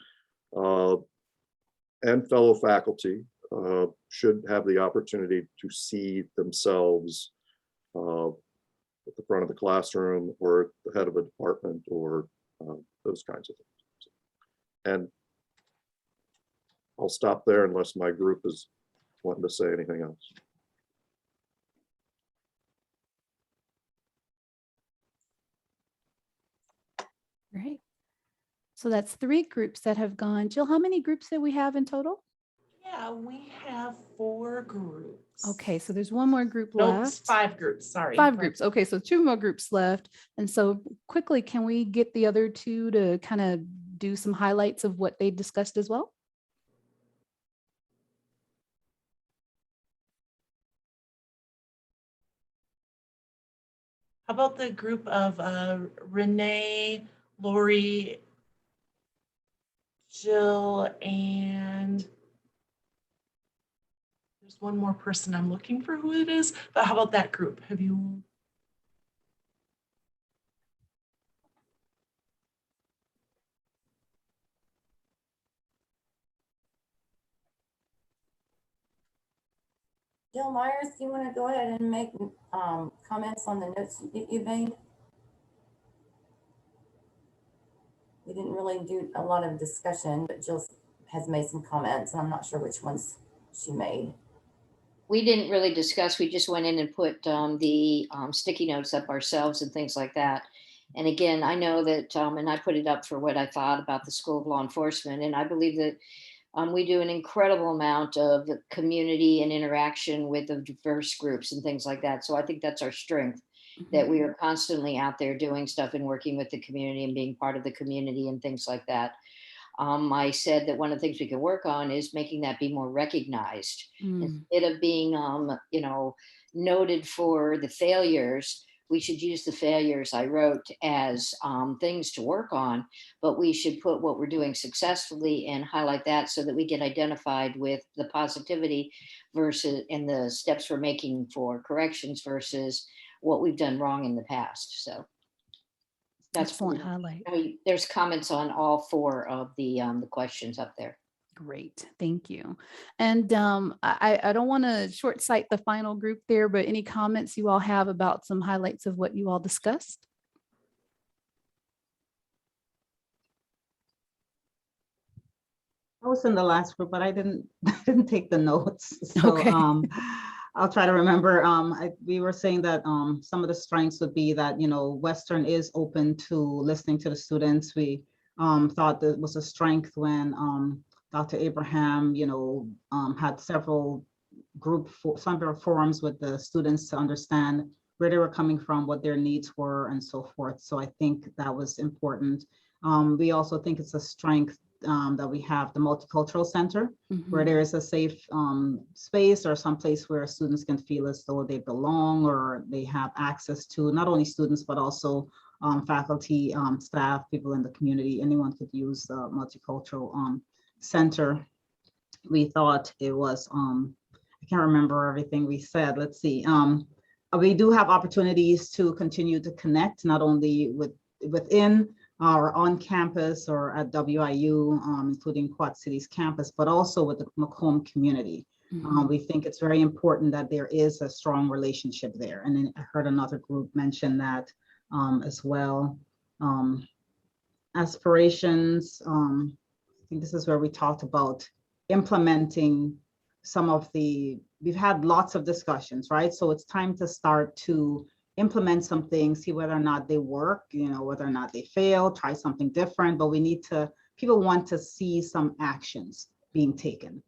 and fellow faculty should have the opportunity to see themselves at the front of the classroom or at the head of a department or those kinds of things. And I'll stop there unless my group is wanting to say anything else. Great. So that's 3 groups that have gone. Jill, how many groups did we have in total? Yeah, we have 4 groups. Okay, so there's one more group Nope, left. it's 5 groups, sorry. 5 groups. Okay, so 2 more groups left. And so quickly, can we get the other 2 to kind of do some highlights of what they discussed as well? How about the group of Renee, Laurie, Jill, and there's one more person I'm looking for who it is, but how about that group? Have you? Jill Myers, do you want to go ahead and make comments on the notes you made? We didn't really do a lot of discussion, but Jill has made some comments, and I'm not sure which ones she made. We didn't really discuss, we just went in and put the sticky notes up ourselves and things like that. And again, I know that, and I put it up for what I thought about the School of Law Enforcement, and I believe that we do an incredible amount of community and interaction with the diverse groups and things like that. So I think that's our strength, that we are constantly out there doing stuff and working with the community and being part of the community and things like that. I said that one of the things we can work on is making that be more recognized. Instead of being, noted for the failures, we should use the failures I wrote as things to work on, but we should put what we're doing successfully and highlight that so that we get identified with the positivity versus and the steps we're making for corrections versus what we've done wrong in the past. So that's excellent highlight. There's comments on all 4 of the questions up there. Great, thank you. And I don't want to short sight the final group there, but any comments you all have about some highlights of what you all discussed? I was in the last group, but I didn't take the notes. So okay. I'll try to remember. We were saying that some of the strengths would be that, Western is open to listening to the students. We thought that was a strength when Dr. Abraham, had several forums with the students to understand where they were coming from, what their needs were, and so forth. So I think that was important. We also think it's a strength that we have the Multicultural Center, where there is a safe space or some place where students can feel as though they belong or they have access to not only students, but also faculty, staff, people in the community. Anyone could use the Multicultural Center. We thought it was, I can't remember everything we said. Let's see. We do have opportunities to continue to connect, not only within or on campus or at WIU, including Quad Cities campus, but also with the Macomb community. We think it's very important that there is a strong relationship there. And then I heard another group mention that as well. Aspirations, I think this is where we talked about implementing some of we've had lots of discussions, right? So it's time to start to implement some things, see whether or not they work, whether or not they fail, try something different, but people want to see some actions being taken.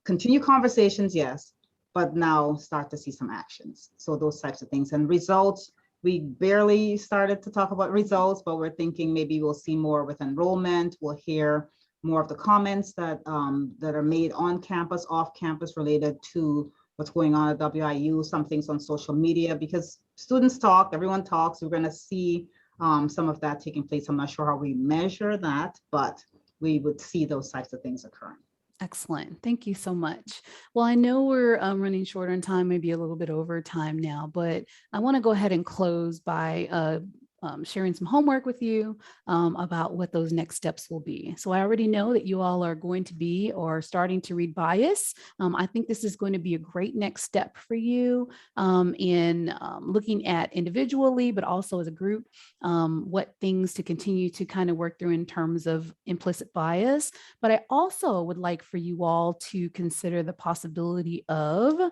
Continue conversations, yes, but now start to see some actions. So those types of things. And results, we barely started to talk about results, but we're thinking maybe we'll see more with enrollment. We'll hear more of the comments that are made on campus, off campus related to what's going on at WIU, some things on social media, because students talk, everyone talks. We're going to see some of that taking place. I'm not sure how we measure that, but we would see those types of things occurring. Excellent. Thank you so much. Well, I know we're running short on time, maybe a little bit over time now, but I want to go ahead and close by sharing some homework with you about what those next steps will be. So I already know that you all are going to be or starting to read bias. I think this is going to be a great next step for you in looking at individually, but also as a group, what things to continue to kind of work through in terms of implicit bias. But I also would like for you all to consider the possibility of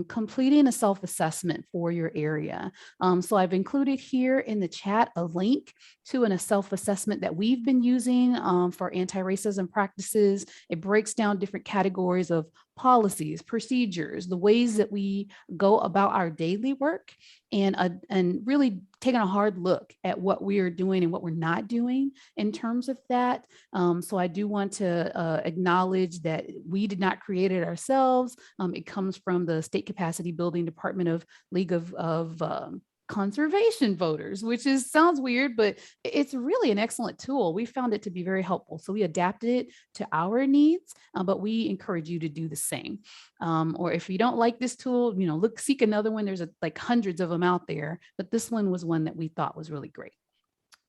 completing a self-assessment for your area. So I've included here in the chat a link to a self-assessment that we've been using for anti-racism practices. It breaks down different categories of policies, procedures, the ways that we go about our daily work, and really taking a hard look at what we are doing and what we're not doing in terms of that. So I do want to acknowledge that we did not create it ourselves. It comes from the State Capacity Building Department of League of Conservation Voters, which sounds weird, but it's really an excellent tool. We found it to be very helpful. So we adapted it to our needs, but we encourage you to do the same. Or if you don't like this tool, seek another one. There's like hundreds of them out there, but this one was one that we thought was really great.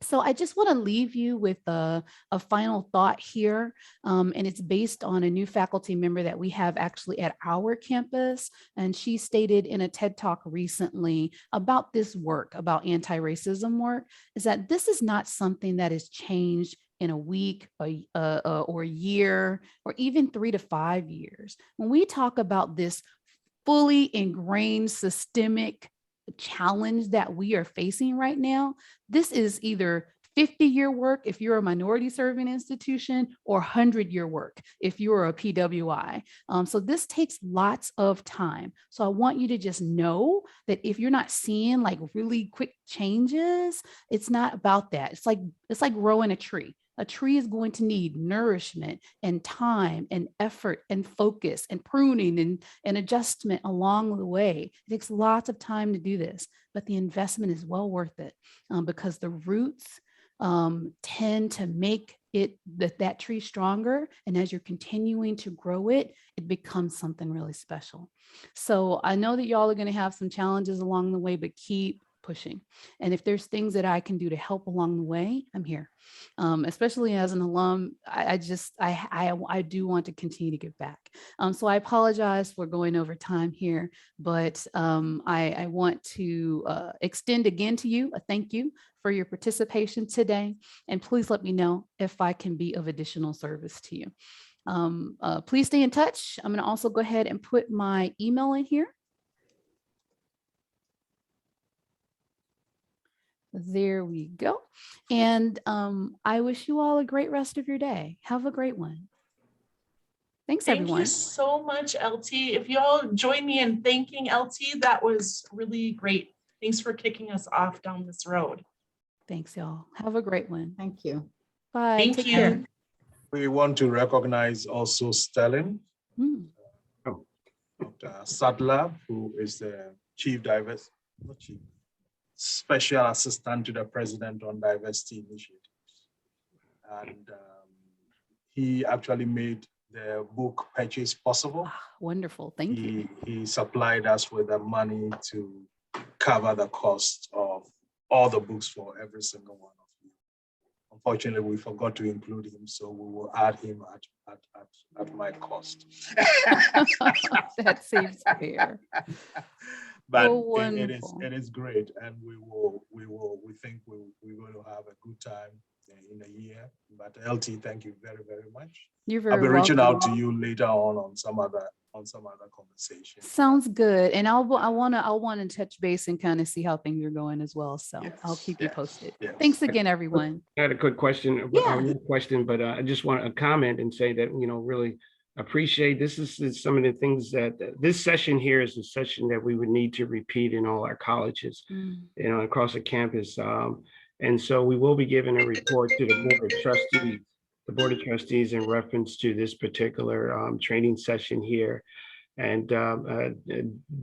So I just want to leave you with a final thought here, and it's based on a new faculty member that we have actually at our campus. And she stated in a TED Talk recently about this work, about anti-racism work, is that this is not something that is changed in a week or a year, or even 3 to 5 years. When we talk about this fully ingrained systemic challenge that we are facing right now, this is either 50-year work if you're a minority serving institution, or 100-year work if you're a PWI. So this takes lots of time. So I want you to just know that if you're not seeing like really quick changes, it's not about that. It's like growing a tree. A tree is going to need nourishment and time and effort and focus and pruning and adjustment along the way. It takes lots of time to do this, but the investment is well worth it because the roots tend to make that tree stronger. And as you're continuing to grow it, it becomes something really special. So I know that y'all are going to have some challenges along the way, but keep pushing. And if there's things that I can do to help along the way, I'm here. Especially as an alum, I do want to continue to give back. So I apologize for going over time here, but I want to extend again to you a thank you for your participation today. And please let me know if I can be of additional service to you. Please stay in touch. I'm going to also go ahead and put my email in here. There we go. And I wish you all a great rest of your day. Have a great one. Thanks, everyone. Thank you so much, LT. If you all join me in thanking LT, that was really great. Thanks for kicking us off down this road. Thanks, y'all. Have a great one. Thank you. Bye. Thank Take you. care. We want to recognize also Sterling, Dr. Sadler, who is the Special Assistant to the President on Diversity Initiatives. And he actually made the book purchase possible. Wonderful. Thank you. He supplied us with the money to cover the cost of all the books for every single one of you. Unfortunately, we forgot to include him, so we will add him at my cost. That seems fair. But Oh, it is great, and we think we're going to have a good time in a year. But LT, thank you very, very much. You're very I'll be reaching welcome. out to you later on some other conversation. Sounds good. And I want to touch base and kind of see how things are going as well. So I'll keep you posted. Yes. Thanks again, everyone. I had a quick question, but I just want to comment and say that, really appreciate this is some of the things that this session here is a session that we would need to repeat in all our colleges, across the campus. And so we will be giving a report to the Board of Trustees in reference to this particular training session here. And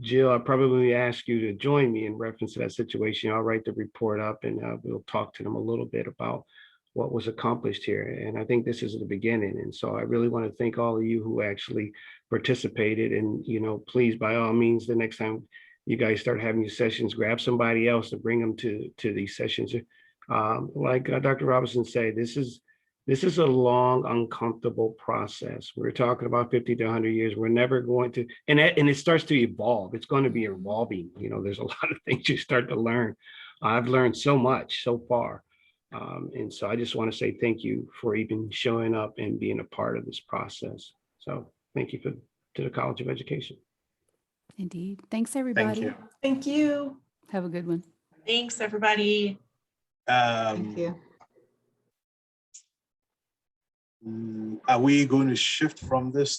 Jill, I'll probably ask you to join me in reference to that situation. I'll write the report up and we'll talk to them a little bit about what was accomplished here. And I think this is the beginning. And so I really want to thank all of you who actually participated. And, please, by all means, the next time you guys start having your sessions, grab somebody else to bring them to these sessions. Like Dr. Robinson said, this is a long, uncomfortable process. We're talking about 50 to 100 years. We're never going to, and it starts to evolve. It's going to be evolving. There's a lot of things you start to learn. I've learned so much so far. And so I just want to say thank you for even showing up and being a part of this process. So thank you to the College of Education. Indeed. Thanks, everybody. Thank you. Thank you. Have a good one. Thanks, everybody. Thank you. Are we going to shift from this